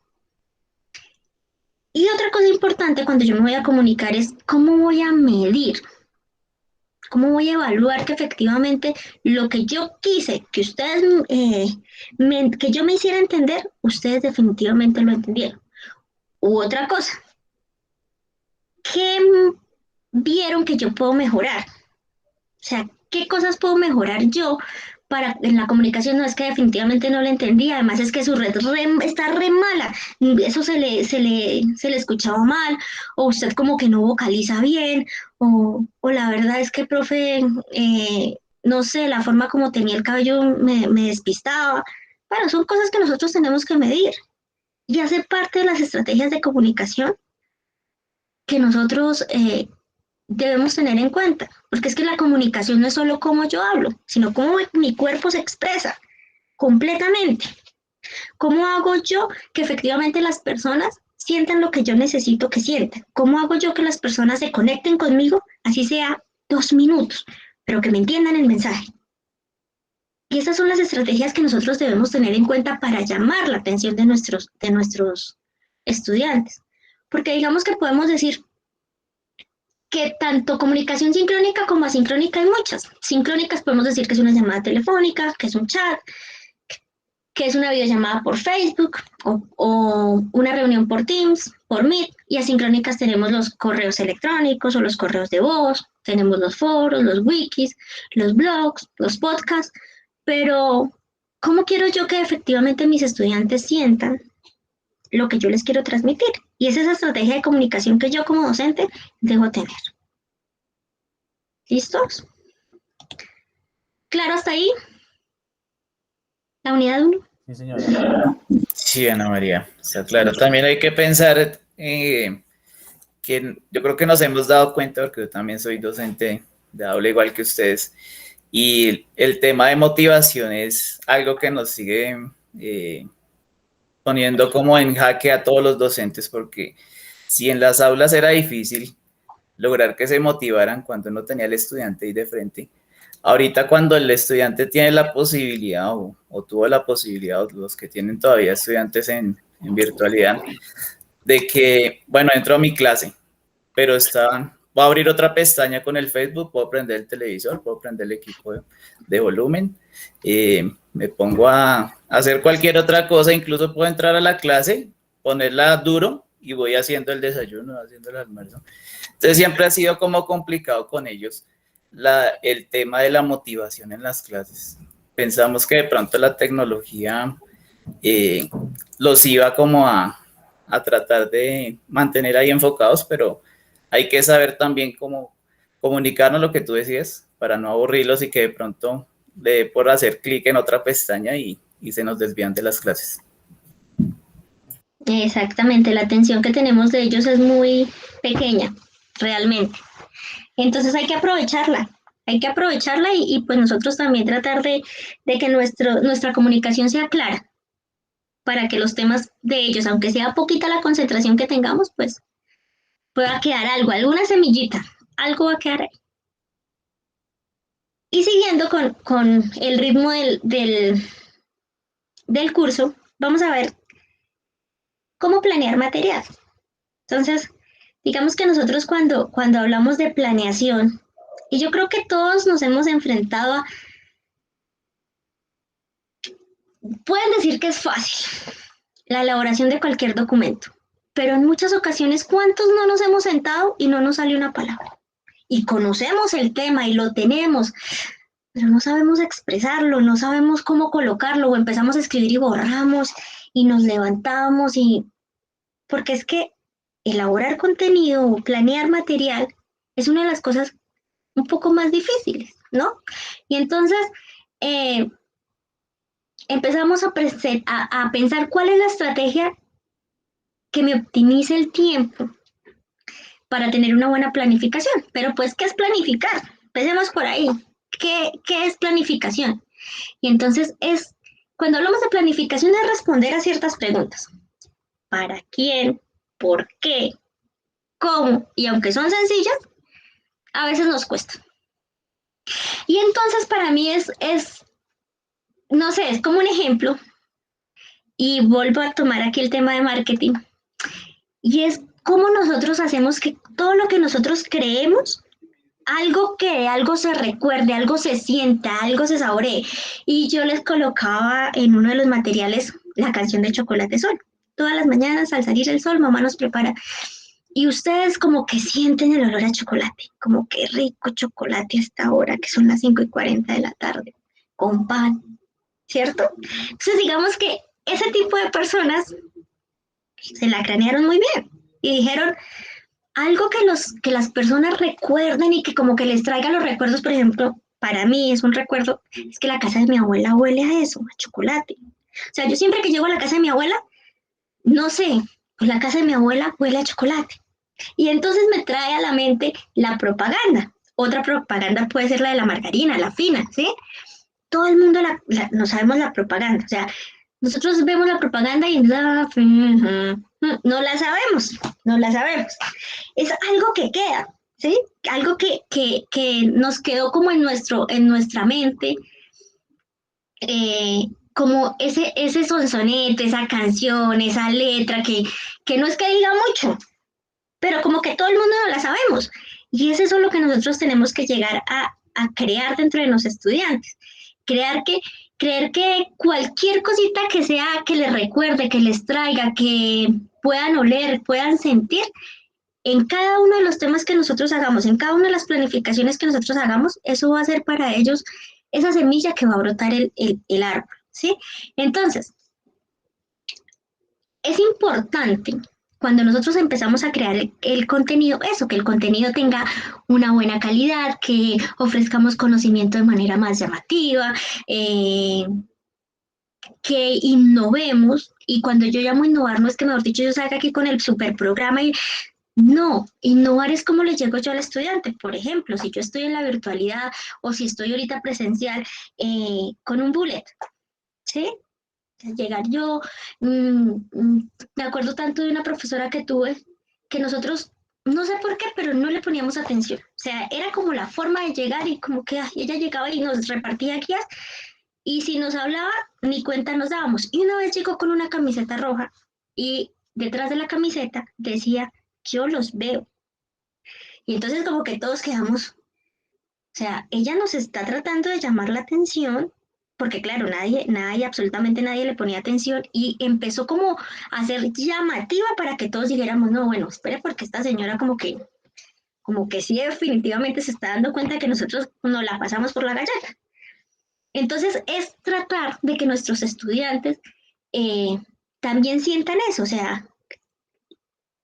Y otra cosa importante cuando yo me voy a comunicar es cómo voy a medir, cómo voy a evaluar que efectivamente lo que yo quise que ustedes, que yo me hiciera entender, ustedes definitivamente lo entendieron. U otra cosa, ¿qué vieron que yo puedo mejorar? O sea, ¿qué cosas puedo mejorar yo para en la comunicación? No, es que definitivamente no le entendí, además es que su red está re mala, eso se le escuchaba mal, o usted como que no vocaliza bien, o la verdad es que, profe, no sé, la forma como tenía el cabello me despistaba. Bueno, son cosas que nosotros tenemos que medir y hace parte de las estrategias de comunicación que nosotros debemos tener en cuenta, porque es que la comunicación no es solo cómo yo hablo, sino cómo mi cuerpo se expresa completamente. ¿Cómo hago yo que efectivamente las personas sientan lo que yo necesito que sientan? ¿Cómo hago yo que las personas se conecten conmigo, así sea 2 minutos, pero que me entiendan el mensaje? Y esas son las estrategias que nosotros debemos tener en cuenta para llamar la atención de nuestros estudiantes. Porque digamos que podemos decir, que tanto comunicación sincrónica como asincrónica hay muchas. Sincrónicas podemos decir que es una llamada telefónica, que es un chat, que es una videollamada por Facebook o una reunión por Teams, por Meet, y asincrónicas tenemos los correos electrónicos o los correos de voz, tenemos los foros, los wikis, los blogs, los podcasts, pero ¿cómo quiero yo que efectivamente mis estudiantes sientan lo que yo les quiero transmitir? Y esa es esa estrategia de comunicación que yo como docente debo tener. ¿Listos? ¿Claro hasta ahí? La unidad 1. Sí, señora. Sí, Ana María, está claro. También hay que pensar que yo creo que nos hemos dado cuenta, porque yo también soy docente de aula igual que ustedes, y el tema de motivación es algo que nos sigue poniendo como en jaque a todos los docentes, porque si en las aulas era difícil lograr que se motivaran cuando no tenía al estudiante ahí de frente, ahorita cuando el estudiante tiene la posibilidad o tuvo la posibilidad, los que tienen todavía estudiantes en virtualidad, de que, bueno, entro a mi clase, pero voy a abrir otra pestaña con el Facebook, puedo prender el televisor, puedo prender el equipo de volumen, me pongo a hacer cualquier otra cosa, incluso puedo entrar a la clase, ponerla duro y voy haciendo el desayuno, haciendo el almuerzo. Entonces siempre ha sido como complicado con ellos el tema de la motivación en las clases. Pensamos que de pronto la tecnología los iba como a tratar de mantener ahí enfocados, pero hay que saber también cómo comunicarnos lo que tú decías para no aburrirlos y que de pronto le dé por hacer clic en otra pestaña y se nos desvían de las clases. Exactamente, la atención que tenemos de ellos es muy pequeña, realmente. Entonces hay que aprovecharla y pues nosotros también tratar de que nuestra comunicación sea clara para que los temas de ellos, aunque sea poquita la concentración que tengamos, pues pueda quedar algo, alguna semillita, algo va a quedar ahí. Y siguiendo con el ritmo del curso, vamos a ver cómo planear material. Entonces, digamos que nosotros cuando hablamos de planeación, y yo creo que todos nos hemos enfrentado a... Pueden decir que es fácil la elaboración de cualquier documento, pero en muchas ocasiones, ¿cuántos no nos hemos sentado y no nos sale una palabra? Y conocemos el tema y lo tenemos, pero no sabemos expresarlo, no sabemos cómo colocarlo, o empezamos a escribir y borramos y nos levantamos porque es que elaborar contenido o planear material es una de las cosas un poco más difíciles, ¿no? Y entonces empezamos a pensar cuál es la estrategia que me optimice el tiempo para tener una buena planificación. Pero pues, ¿qué es planificar? Empecemos por ahí. ¿Qué es planificación? Y entonces cuando hablamos de planificación es responder a ciertas preguntas. ¿Para quién? ¿Por qué? ¿Cómo? Y aunque son sencillas, a veces nos cuesta. Y entonces para mí no sé, es como un ejemplo, y vuelvo a tomar aquí el tema de marketing, y es cómo nosotros hacemos que todo lo que nosotros creemos, algo se recuerde, algo se sienta, algo se saboree. Y yo les colocaba en uno de los materiales la canción de Chocolate Sol. Todas las mañanas al salir el sol, mamá nos prepara. Y ustedes como que sienten el olor a chocolate, como que rico chocolate a esta hora, que son las 5:40 de la tarde, con pan, ¿cierto? Entonces digamos que ese tipo de personas se la cranearon muy bien y dijeron algo que las personas recuerden y que como que les traiga los recuerdos. Por ejemplo, para mí es un recuerdo, es que la casa de mi abuela huele a eso, a chocolate. O sea, yo siempre que llego a la casa de mi abuela, no sé, pues la casa de mi abuela huele a chocolate. Y entonces me trae a la mente la propaganda. Otra propaganda puede ser la de la margarina, la fina, ¿sí? Todo el mundo no sabemos la propaganda. O sea, nosotros vemos la propaganda y no la sabemos. Es algo que queda, ¿sí? Algo que nos quedó como en nuestra mente, como ese sonsonete, esa canción, esa letra que no es que diga mucho, pero como que todo el mundo no la sabemos. Y es eso lo que nosotros tenemos que llegar a crear dentro de los estudiantes. Creer que cualquier cosita que sea, que les recuerde, que les traiga, que puedan oler, puedan sentir, en cada uno de los temas que nosotros hagamos, en cada una de las planificaciones que nosotros hagamos, eso va a ser para ellos esa semilla que va a brotar el árbol, ¿sí? Entonces, es importante cuando nosotros empezamos a crear el contenido, eso, que el contenido tenga una buena calidad, que ofrezcamos conocimiento de manera más llamativa, que innovemos. Y cuando yo llamo innovar, no es que, mejor dicho, yo salga aquí con el super programa y no, innovar es como le llego yo al estudiante. Por ejemplo, si yo estoy en la virtualidad o si estoy ahorita presencial con un bullet, ¿sí? Llegar yo, me acuerdo tanto de una profesora que tuve que nosotros, no sé por qué, pero no le poníamos atención. O sea, era como la forma de llegar y como que ella llegaba y nos repartía guías y si nos hablaba, ni cuenta nos dábamos. Y una vez llegó con una camiseta roja y detrás de la camiseta decía, yo los veo. Y entonces como que todos quedamos, o sea, ella nos está tratando de llamar la atención, porque claro, nadie, absolutamente nadie le ponía atención y empezó como a ser llamativa para que todos dijéramos, no, bueno, espere porque esta señora como que sí definitivamente se está dando cuenta que nosotros nos la pasamos por la galleta. Entonces es tratar de que nuestros estudiantes también sientan eso, o sea,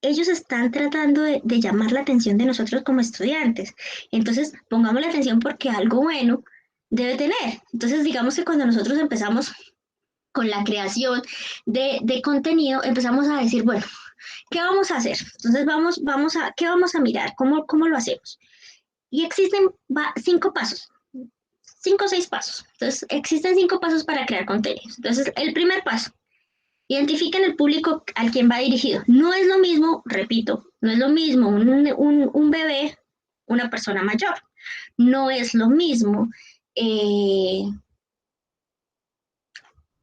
ellos están tratando de llamar la atención de nosotros como estudiantes. Entonces, pongamos la atención porque algo bueno debe tener. Entonces, digamos que cuando nosotros empezamos con la creación de contenido, empezamos a decir, bueno, ¿qué vamos a hacer? Entonces, ¿qué vamos a mirar? ¿Cómo lo hacemos? Y existen 5 pasos, 5 o 6 pasos. Entonces, existen 5 pasos para crear contenidos. Entonces, el primer paso, identifiquen el público al quien va dirigido. No es lo mismo, repito, no es lo mismo un bebé, una persona mayor. No es lo mismo un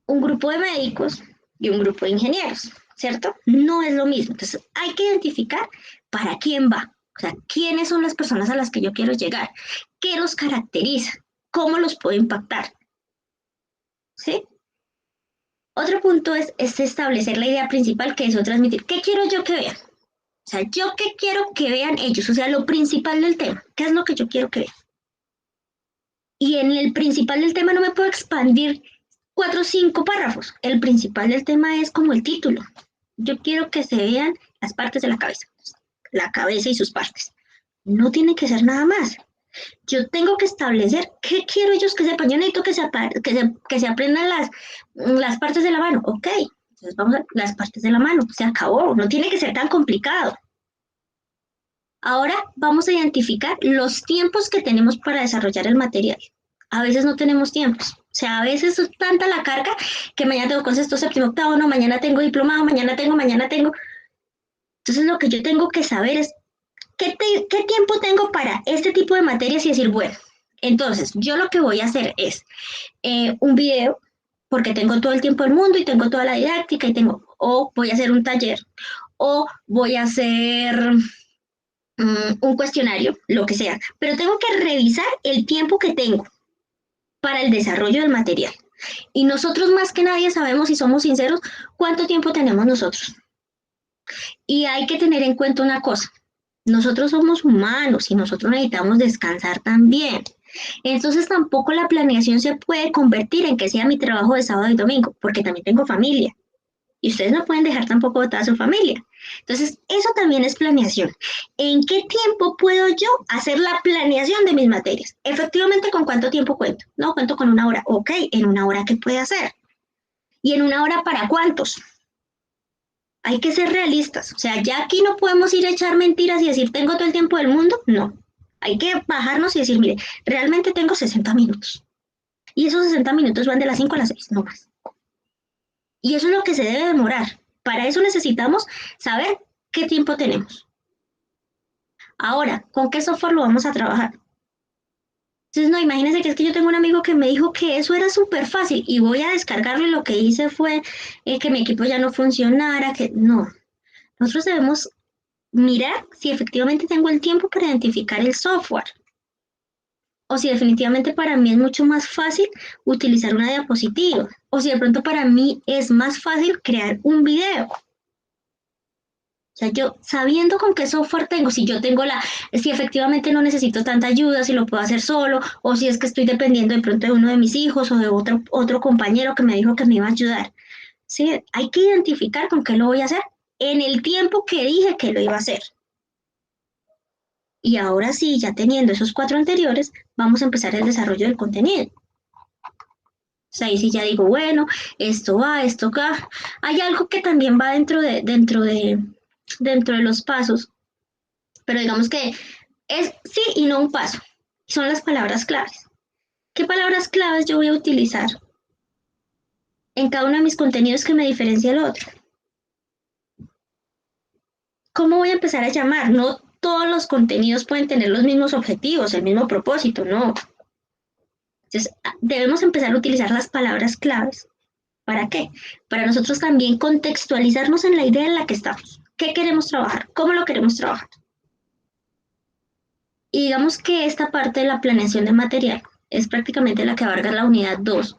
grupo de médicos y un grupo de ingenieros, ¿cierto? No es lo mismo. Entonces, hay que identificar para quién va. O sea, quiénes son las personas a las que yo quiero llegar, qué los caracteriza, cómo los puedo impactar, ¿sí? Otro punto es establecer la idea principal, que es transmitir. ¿Qué quiero yo que vean? O sea, yo qué quiero que vean ellos, o sea, lo principal del tema, ¿qué es lo que yo quiero que vean? Y en el principal del tema no me puedo expandir 4 o 5 párrafos. El principal del tema es como el título. Yo quiero que se vean las partes de la cabeza y sus partes. No tiene que ser nada más. Yo tengo que establecer qué quiero ellos que sepan. Yo necesito que se aprendan las partes de la mano. Ok, entonces vamos a las partes de la mano. Se acabó, no tiene que ser tan complicado. Ahora vamos a identificar los tiempos que tenemos para desarrollar el material. A veces no tenemos tiempos. O sea, a veces es tanta la carga que mañana tengo con sexto, séptimo, octavo, no, mañana tengo diplomado, mañana tengo. Entonces lo que yo tengo que saber es qué tiempo tengo para este tipo de materias y decir, bueno, entonces yo lo que voy a hacer es un video, porque tengo todo el tiempo del mundo y tengo toda la didáctica o voy a hacer un taller, o voy a hacer un cuestionario, lo que sea, pero tengo que revisar el tiempo que tengo para el desarrollo del material. Y nosotros más que nadie sabemos, si somos sinceros, cuánto tiempo tenemos nosotros. Y hay que tener en cuenta una cosa, nosotros somos humanos y nosotros necesitamos descansar también. Entonces tampoco la planeación se puede convertir en que sea mi trabajo de sábado y domingo, porque también tengo familia. Y ustedes no pueden dejar tampoco botada a su familia. Entonces, eso también es planeación. ¿En qué tiempo puedo yo hacer la planeación de mis materias? Efectivamente, ¿con cuánto tiempo cuento? No, cuento con 1 hora. Ok, ¿en 1 hora qué puede hacer? ¿Y en 1 hora para cuántos? Hay que ser realistas. O sea, ya aquí no podemos ir a echar mentiras y decir, tengo todo el tiempo del mundo. No. Hay que bajarnos y decir, mire, realmente tengo 60 minutos. Y esos 60 minutos van de las 5 a las 6, no más. Y eso es lo que se debe demorar. Para eso necesitamos saber qué tiempo tenemos. Ahora, ¿con qué software lo vamos a trabajar? Entonces, no, imagínense que es que yo tengo un amigo que me dijo que eso era súper fácil y voy a descargarlo y lo que hice fue que mi equipo ya no funcionara, que no. Nosotros debemos mirar si efectivamente tengo el tiempo para identificar el software o si definitivamente para mí es mucho más fácil utilizar una diapositiva o si de pronto para mí es más fácil crear un video. O sea, yo sabiendo con qué software tengo, si yo tengo si efectivamente no necesito tanta ayuda, si lo puedo hacer solo, o si es que estoy dependiendo de pronto de uno de mis hijos o de otro compañero que me dijo que me iba a ayudar. Sí, hay que identificar con qué lo voy a hacer en el tiempo que dije que lo iba a hacer. Y ahora sí, ya teniendo esos 4 anteriores, vamos a empezar el desarrollo del contenido. O sea, ahí sí ya digo, bueno, esto va, esto acá. Hay algo que también va dentro de los pasos, pero digamos que es sí y no un paso. Son las palabras claves. ¿Qué palabras claves yo voy a utilizar en cada uno de mis contenidos que me diferencia del otro? ¿Cómo voy a empezar a llamar? No todos los contenidos pueden tener los mismos objetivos, el mismo propósito, no. Entonces, debemos empezar a utilizar las palabras claves. ¿Para qué? Para nosotros también contextualizarnos en la idea en la que estamos. ¿Qué queremos trabajar? ¿Cómo lo queremos trabajar? Y digamos que esta parte de la planeación de material es prácticamente la que abarca la unidad 2,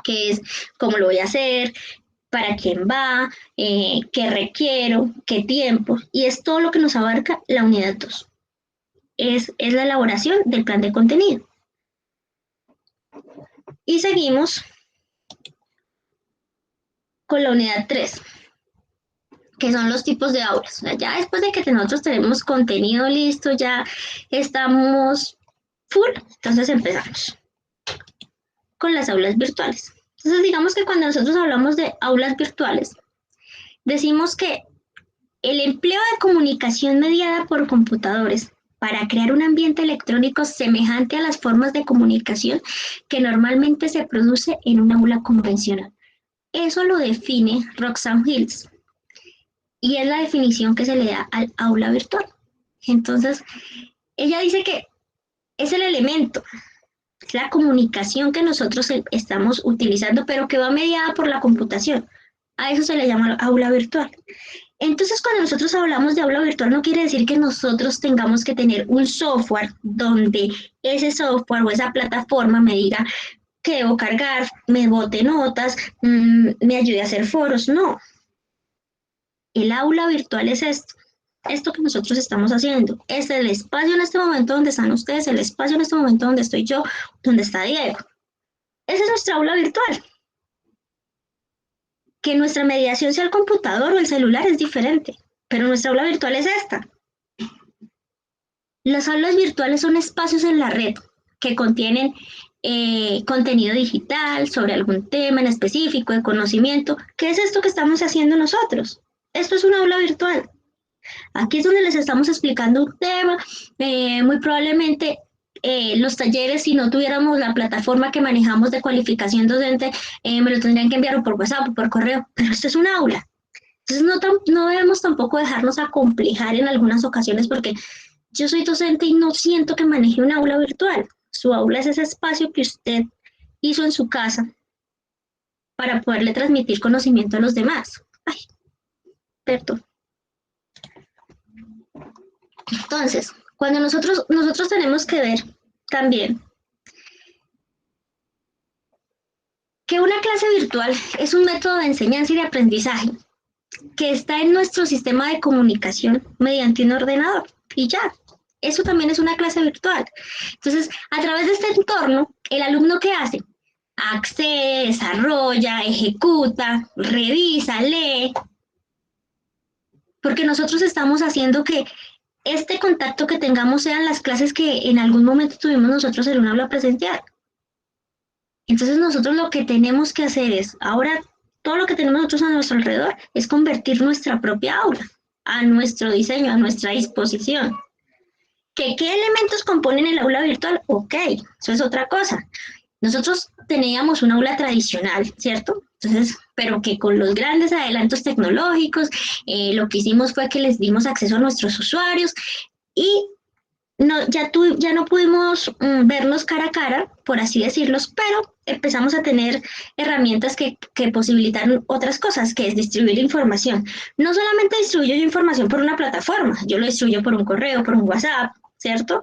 que es cómo lo voy a hacer, para quién va, qué requiero, qué tiempo, y es todo lo que nos abarca la unidad 2. Es la elaboración del plan de contenido. Y seguimos con la unidad 3, que son los tipos de aulas. O sea, ya después de que nosotros tenemos contenido listo, ya estamos full, entonces empezamos con las aulas virtuales. Entonces digamos que cuando nosotros hablamos de aulas virtuales, decimos que el empleo de comunicación mediada por computadores para crear un ambiente electrónico semejante a las formas de comunicación que normalmente se produce en un aula convencional. Eso lo define Roxanne Hills y es la definición que se le da al aula virtual. Entonces, ella dice que es el elemento, es la comunicación que nosotros estamos utilizando, pero que va mediada por la computación. A eso se le llama aula virtual. Entonces, cuando nosotros hablamos de aula virtual, no quiere decir que nosotros tengamos que tener un software donde ese software o esa plataforma me diga que debo cargar, me bote notas, me ayude a hacer foros. No. El aula virtual es esto que nosotros estamos haciendo. Es el espacio en este momento donde están ustedes, el espacio en este momento donde estoy yo, donde está Diego. Esa es nuestra aula virtual. Que nuestra mediación sea el computador o el celular es diferente, pero nuestra aula virtual es esta. Las aulas virtuales son espacios en la red que contienen contenido digital sobre algún tema en específico, de conocimiento. ¿Qué es esto que estamos haciendo nosotros? Esto es una aula virtual. Aquí es donde les estamos explicando un tema, muy probablemente los talleres, si no tuviéramos la plataforma que manejamos de cualificación docente, me lo tendrían que enviar por WhatsApp o por correo, pero esto es un aula. Entonces no debemos tampoco dejarnos acomplejar en algunas ocasiones porque yo soy docente y no siento que maneje un aula virtual. Su aula es ese espacio que usted hizo en su casa para poderle transmitir conocimiento a los demás. Ay, perdón. Entonces, cuando nosotros tenemos que ver también que una clase virtual es un método de enseñanza y de aprendizaje que está en nuestro sistema de comunicación mediante un ordenador y ya. Eso también es una clase virtual. Entonces, a través de este entorno, el alumno ¿qué hace? Accede, desarrolla, ejecuta, revisa, lee, porque nosotros estamos haciendo que este contacto que tengamos sean las clases que en algún momento tuvimos nosotros en un aula presencial. Entonces nosotros lo que tenemos que hacer es, ahora todo lo que tenemos nosotros a nuestro alrededor es convertir nuestra propia aula a nuestro diseño, a nuestra disposición. ¿Qué elementos componen el aula virtual? Ok, eso es otra cosa. Nosotros teníamos un aula tradicional, ¿cierto? Entonces, pero que con los grandes adelantos tecnológicos, lo que hicimos fue que les dimos acceso a nuestros usuarios y ya no pudimos vernos cara a cara, por así decirlo, pero empezamos a tener herramientas que posibilitan otras cosas, que es distribuir información. No solamente distribuyo yo información por una plataforma, yo lo distribuyo por un correo, por un WhatsApp, ¿cierto?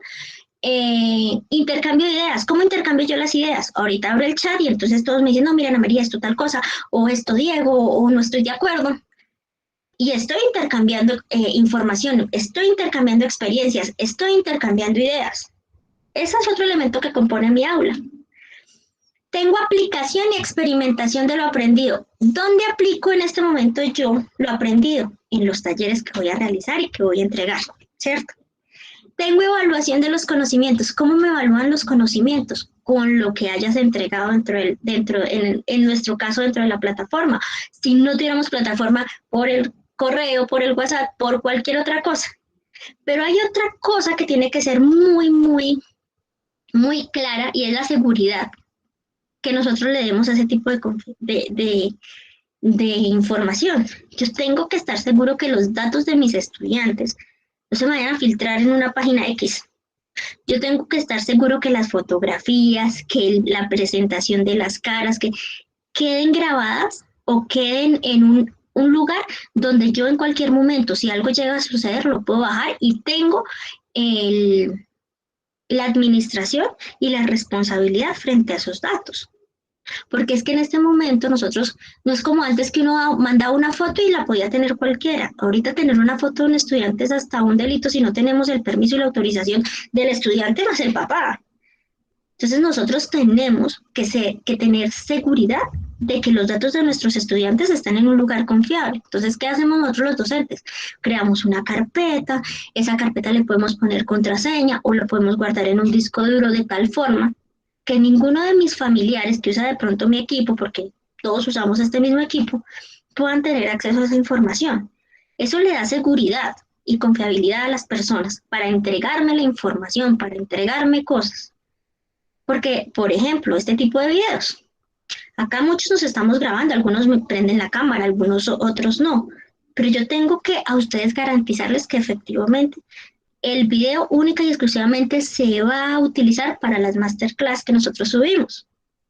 Intercambio de ideas. ¿Cómo intercambio yo las ideas? Ahorita abro el chat y entonces todos me dicen, no, mira, Ana María, esto tal cosa, o esto Diego, o no estoy de acuerdo. Y estoy intercambiando información, estoy intercambiando experiencias, estoy intercambiando ideas. Ese es otro elemento que compone mi aula. Tengo aplicación y experimentación de lo aprendido. ¿Dónde aplico en este momento yo lo aprendido? En los talleres que voy a realizar y que voy a entregar, ¿cierto? Tengo evaluación de los conocimientos. ¿Cómo me evalúan los conocimientos? Con lo que hayas entregado en nuestro caso, dentro de la plataforma. Si no tuviéramos plataforma, por el correo, por el WhatsApp, por cualquier otra cosa. Pero hay otra cosa que tiene que ser muy, muy, muy clara y es la seguridad que nosotros le demos a ese tipo de información. Yo tengo que estar seguro que los datos de mis estudiantes no se vayan a filtrar en una página X. Yo tengo que estar seguro que las fotografías, que la presentación de las caras, que queden grabadas o queden en un lugar donde yo en cualquier momento, si algo llega a suceder, lo puedo bajar y tengo la administración y la responsabilidad frente a esos datos. Porque es que en este momento nosotros, no es como antes que uno mandaba una foto y la podía tener cualquiera. Ahorita tener una foto de un estudiante es hasta un delito si no tenemos el permiso y la autorización del estudiante más el papá. Entonces nosotros tenemos que tener seguridad de que los datos de nuestros estudiantes están en un lugar confiable. Entonces, ¿qué hacemos nosotros los docentes? Creamos una carpeta, esa carpeta le podemos poner contraseña o la podemos guardar en un disco duro de tal forma que ninguno de mis familiares que usa de pronto mi equipo, porque todos usamos este mismo equipo, puedan tener acceso a esa información. Eso le da seguridad y confiabilidad a las personas para entregarme la información, para entregarme cosas. Porque, por ejemplo, este tipo de videos, acá muchos nos estamos grabando, algunos me prenden la cámara, algunos otros no, pero yo tengo que a ustedes garantizarles que efectivamente el video única y exclusivamente se va a utilizar para las masterclass que nosotros subimos,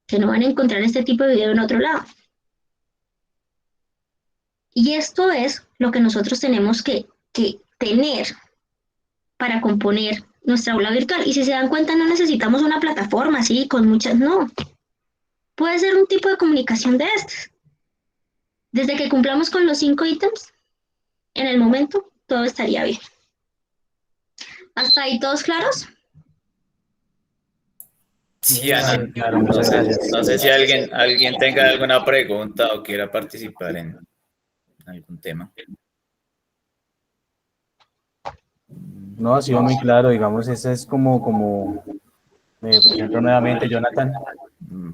que no van a encontrar este tipo de video en otro lado. Y esto es lo que nosotros tenemos que tener para componer nuestra aula virtual. Y si se dan cuenta, no necesitamos una plataforma así con muchas, no. Puede ser un tipo de comunicación de estas. Desde que cumplamos con los 5 ítems, en el momento, todo estaría bien. ¿Hasta ahí todos claros? Sí, Ana. Claro, muchas gracias. No sé si alguien tenga alguna pregunta o quiera participar en algún tema. No, ha sido muy claro, digamos, ese es como presento nuevamente, Jonathan,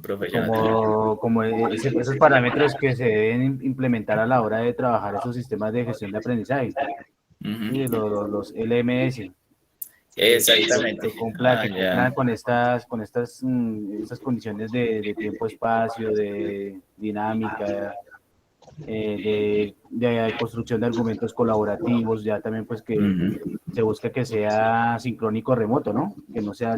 Profe Jonathan. como esos parámetros que se deben implementar a la hora de trabajar esos sistemas de gestión de aprendizaje, y los LMS. Exactamente. Que cumplan con estas condiciones de tiempo, espacio, de dinámica, de construcción de argumentos colaborativos, ya también pues que se busca que sea sincrónico remoto, ¿no? Que no sea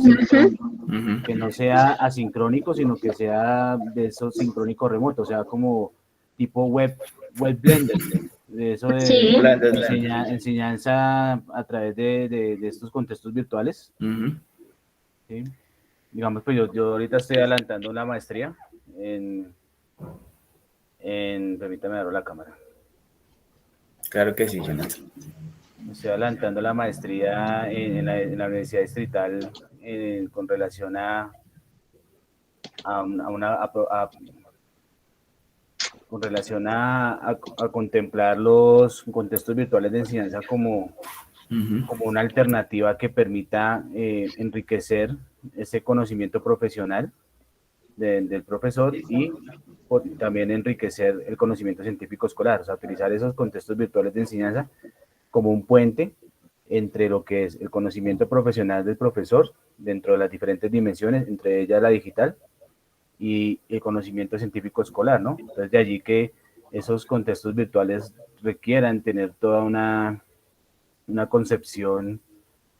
que no sea asincrónico, sino que sea de eso sincrónico remoto, o sea, como tipo web blender, de eso de Sí. enseñanza a través de estos contextos virtuales. ¿Sí? Digamos, pues yo ahorita estoy adelantando la maestría permítame dar la cámara. Claro que sí, Jonathan. Estoy adelantando la maestría en la Universidad Distrital con relación a contemplar los contextos virtuales de enseñanza como una alternativa que permita enriquecer ese conocimiento profesional del profesor y también enriquecer el conocimiento científico escolar, o sea, utilizar esos contextos virtuales de enseñanza como un puente entre lo que es el conocimiento profesional del profesor dentro de las diferentes dimensiones, entre ellas la digital, y el conocimiento científico escolar, ¿no? Entonces, de allí que esos contextos virtuales requieran tener toda una concepción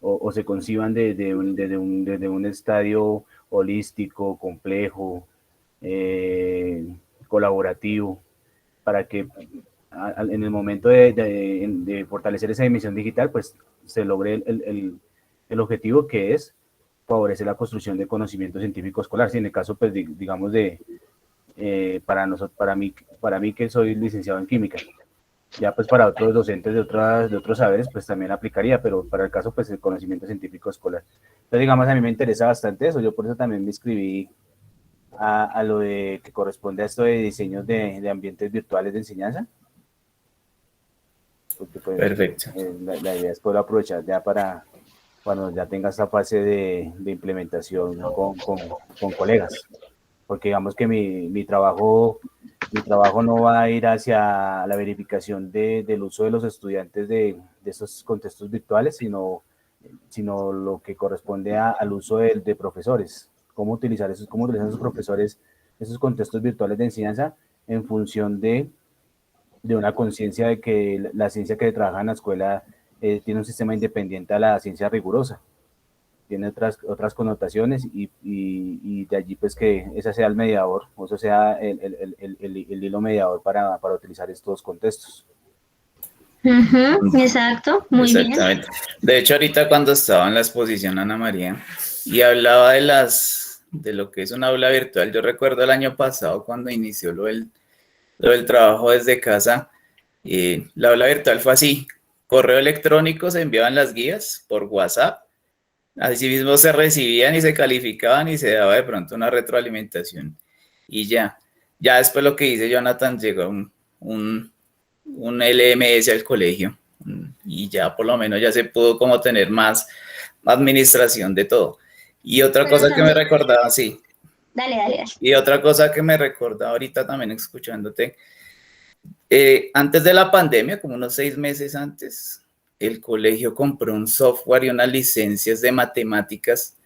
o se conciban desde un estadio holístico, complejo, colaborativo, para que en el momento de fortalecer esa dimensión digital, pues se logre el objetivo, que es favorecer la construcción de conocimiento científico escolar. Si en el caso, pues, digamos, para mí que soy licenciado en química, ya pues para otros docentes de otros saberes, pues también aplicaría, pero para el caso, pues, el conocimiento científico escolar. Entonces, digamos, a mí me interesa bastante eso. Yo por eso también me inscribí a lo que corresponde a esto de diseños de ambientes virtuales de enseñanza. Porque, pues, Perfecto. La idea es poder aprovechar ya para cuando ya tenga esta fase de implementación con colegas. Porque digamos que mi trabajo no va a ir hacia la verificación del uso de los estudiantes de esos contextos virtuales, sino lo que corresponde al uso de profesores. Cómo utilizan esos profesores esos contextos virtuales de enseñanza en función de una conciencia de que la ciencia que trabaja en la escuela tiene un sistema independiente a la ciencia rigurosa. Tiene otras connotaciones y de allí pues que ese sea el mediador, o eso sea el hilo mediador para utilizar estos contextos. Exacto, muy Exactamente. bien. De hecho, ahorita cuando estaba en la exposición Ana María y hablaba de lo que es un aula virtual, yo recuerdo el año pasado cuando inició lo del trabajo desde casa, la aula virtual fue así: correo electrónico, se enviaban las guías por WhatsApp, así mismo se recibían y se calificaban y se daba de pronto una retroalimentación y ya después lo que dice Jonathan, llegó un LMS al colegio y ya por lo menos ya se pudo como tener más administración de todo. Y otra Pero cosa que me también, recordaba, sí, dale. y otra cosa que me recordaba ahorita también escuchándote, antes de la pandemia, como unos 6 meses antes, el colegio compró un software y unas licencias de matemáticas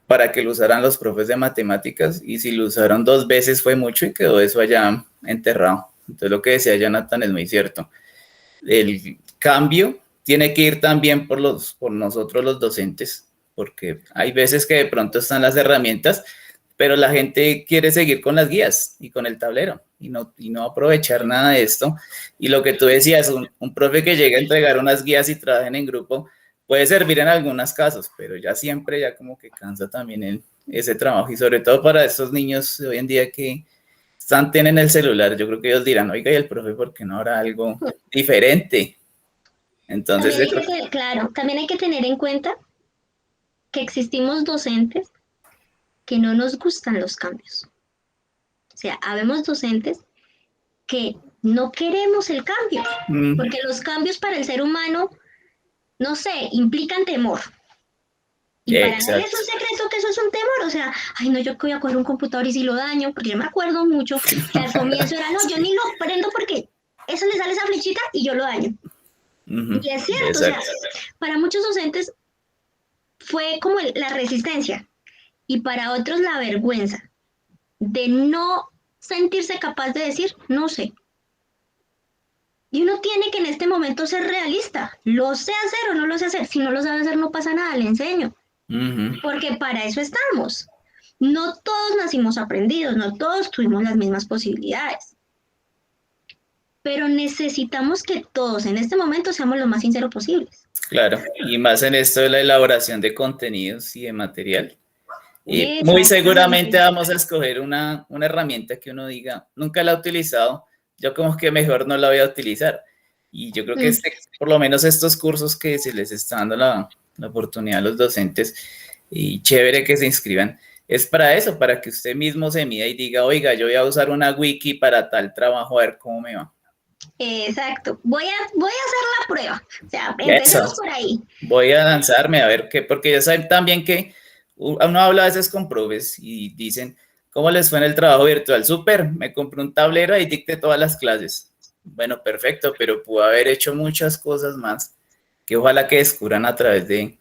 para que lo usaran los profes de matemáticas, y si lo usaron 2 veces fue mucho y quedó eso allá enterrado. Entonces lo que decía Jonathan es muy cierto. El cambio tiene que ir también por nosotros los docentes, porque hay veces que de pronto están las herramientas, pero la gente quiere seguir con las guías y con el tablero y no aprovechar nada de esto. Y lo que tú decías, un profe que llega a entregar unas guías y trabajen en grupo puede servir en algunos casos, pero ya siempre ya como que cansa también ese trabajo, y sobre todo para estos niños de hoy en día que tienen el celular. Yo creo que ellos dirán, oiga, ¿y el profe por qué no habrá algo diferente? Entonces, Claro, también hay que tener en cuenta que existimos docentes que no nos gustan los cambios. O sea, habemos docentes que no queremos el cambio, porque los cambios para el ser humano, no sé, implican temor. Y para él es un secreto que eso es un temor, o sea, ay no, yo voy a coger un computador y si lo daño, porque yo me acuerdo mucho que al comienzo era, no, yo ni lo prendo porque eso le sale esa flechita y yo lo daño. Y es cierto, exacto. O sea, para muchos docentes fue como la resistencia y para otros la vergüenza de no sentirse capaz de decir, no sé. Y uno tiene que en este momento ser realista, lo sé hacer o no lo sé hacer, si no lo sabe hacer no pasa nada, le enseño. Porque para eso estamos. No todos nacimos aprendidos, no todos tuvimos las mismas posibilidades. Pero necesitamos que todos en este momento seamos lo más sinceros posibles. Claro, y más en esto de la elaboración de contenidos y de material. Y muy seguramente vamos a escoger una herramienta que uno diga, nunca la he utilizado, yo como que mejor no la voy a utilizar. Y yo creo que por lo menos estos cursos que se les está dando la oportunidad a los docentes, y chévere que se inscriban, es para eso, para que usted mismo se mida y diga, oiga, yo voy a usar una wiki para tal trabajo, a ver cómo me va. Exacto, voy a hacer la prueba, o sea, empecemos por ahí. Voy a lanzarme a ver qué, porque ya saben también que uno habla a veces con profes y dicen, ¿cómo les fue en el trabajo virtual? Súper, me compré un tablero y dicté todas las clases. Bueno, perfecto, pero pudo haber hecho muchas cosas más que ojalá que descubran a través de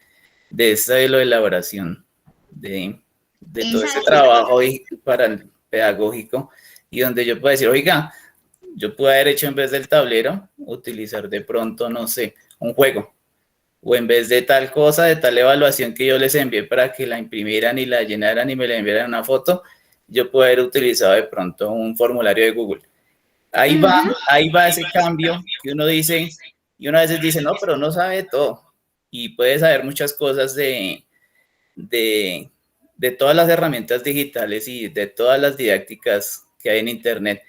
esta de la elaboración de todo ese trabajo para el pedagógico, y donde yo puedo decir, oiga, yo pude haber hecho en vez del tablero, utilizar de pronto, no sé, un juego, o en vez de tal cosa, de tal evaluación que yo les envié para que la imprimieran y la llenaran y me la enviaran una foto, yo puedo haber utilizado de pronto un formulario de Google. Ahí va ese cambio que uno dice, y uno a veces dice, no, pero no sabe todo. Y puede saber muchas cosas de todas las herramientas digitales y de todas las didácticas que hay en Internet.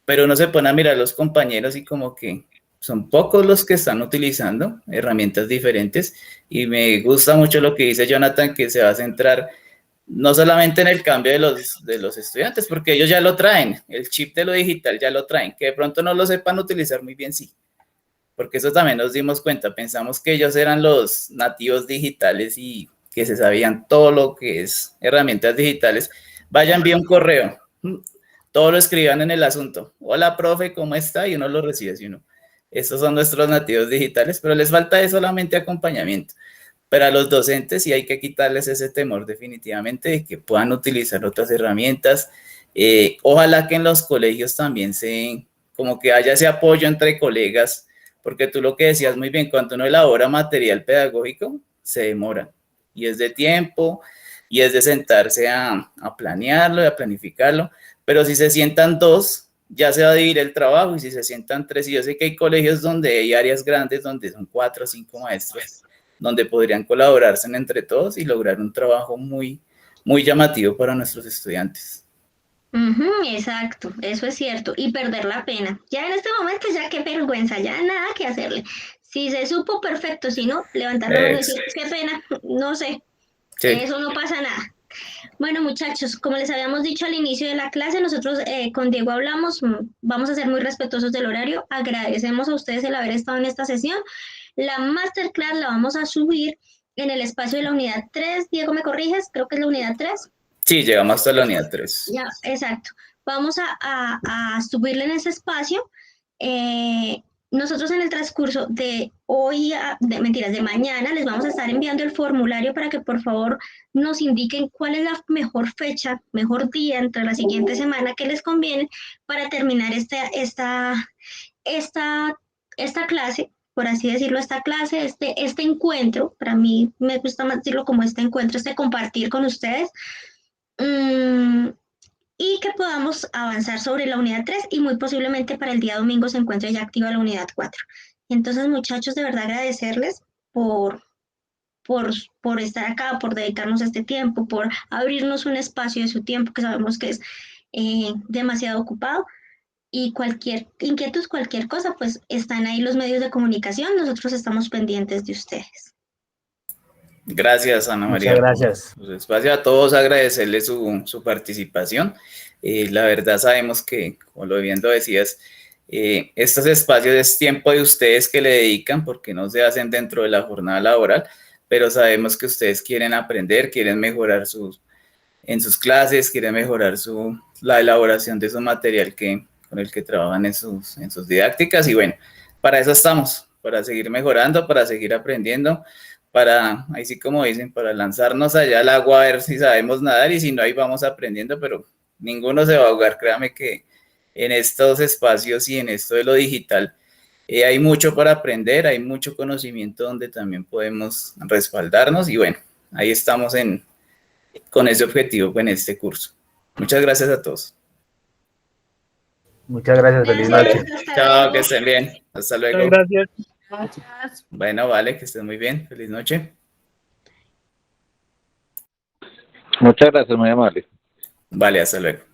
Pero uno se pone a mirar a los compañeros y como que son pocos los que están utilizando herramientas diferentes. Y me gusta mucho lo que dice Jonathan, que se va a centrar no solamente en el cambio de los estudiantes, porque ellos ya lo traen, el chip de lo digital ya lo traen, que de pronto no lo sepan utilizar muy bien, sí, porque eso también nos dimos cuenta, pensamos que ellos eran los nativos digitales y que se sabían todo lo que es herramientas digitales. Vaya, envía un correo, todo lo escriban en el asunto, hola profe, ¿cómo está? Y uno lo recibe así uno. Estos son nuestros nativos digitales, pero les falta es solamente acompañamiento. Pero a los docentes sí hay que quitarles ese temor definitivamente de que puedan utilizar otras herramientas. Ojalá que en los colegios también como que haya ese apoyo entre colegas, porque tú lo que decías muy bien, cuando uno elabora material pedagógico, se demora. Y es de tiempo, y es de sentarse a planearlo y a planificarlo. Pero si se sientan dos, ya se va a dividir el trabajo, y si se sientan tres, y yo sé que hay colegios donde hay áreas grandes, donde son 4 o 5 maestros, donde podrían colaborarse entre todos y lograr un trabajo muy, muy llamativo para nuestros estudiantes. Exacto, eso es cierto, y perder la pena. Ya en este momento ya qué vergüenza, ya nada que hacerle. Si se supo, perfecto, si no, levantar la mano y decir, qué pena, no sé, sí. Eso no pasa nada. Bueno, muchachos, como les habíamos dicho al inicio de la clase, nosotros con Diego hablamos, vamos a ser muy respetuosos del horario, agradecemos a ustedes el haber estado en esta sesión. La masterclass la vamos a subir en el espacio de la unidad 3. Diego, ¿me corriges? Creo que es la unidad 3. Sí, llegamos hasta la unidad 3. Ya, exacto. Vamos a subirle en ese espacio. Nosotros en el transcurso de hoy, de mañana, les vamos a estar enviando el formulario para que por favor nos indiquen cuál es la mejor fecha, mejor día entre la siguiente semana que les conviene para terminar esta clase, por así decirlo, esta clase, este encuentro. Para mí me gusta más decirlo como este encuentro, este compartir con ustedes. Y que podamos avanzar sobre la unidad 3 y muy posiblemente para el día domingo se encuentre ya activa la unidad 4. Entonces, muchachos, de verdad agradecerles por estar acá, por dedicarnos este tiempo, por abrirnos un espacio de su tiempo que sabemos que es demasiado ocupado. Y cualquier inquietud, cualquier cosa, pues están ahí los medios de comunicación, nosotros estamos pendientes de ustedes. Gracias, Ana María. Muchas gracias. Por su espacio. A todos agradecerles su participación. La verdad sabemos que, como lo bien lo decías, estos espacios es tiempo de ustedes que le dedican porque no se hacen dentro de la jornada laboral, pero sabemos que ustedes quieren aprender, quieren mejorar en sus clases, quieren mejorar la elaboración de su material con el que trabajan en sus didácticas. Y bueno, para eso estamos, para seguir mejorando, para seguir aprendiendo, para, ahí sí como dicen, para lanzarnos allá al agua a ver si sabemos nadar, y si no, ahí vamos aprendiendo, pero ninguno se va a ahogar. Créame que en estos espacios y en esto de lo digital hay mucho para aprender, hay mucho conocimiento donde también podemos respaldarnos, y bueno, ahí estamos con ese objetivo en este curso. Muchas gracias a todos. Muchas gracias, feliz noche. Chao, que estén bien. Hasta luego. Muchas gracias. Gracias. Bueno, vale, que estén muy bien. Feliz noche. Muchas gracias, muy amable. Vale, hasta luego.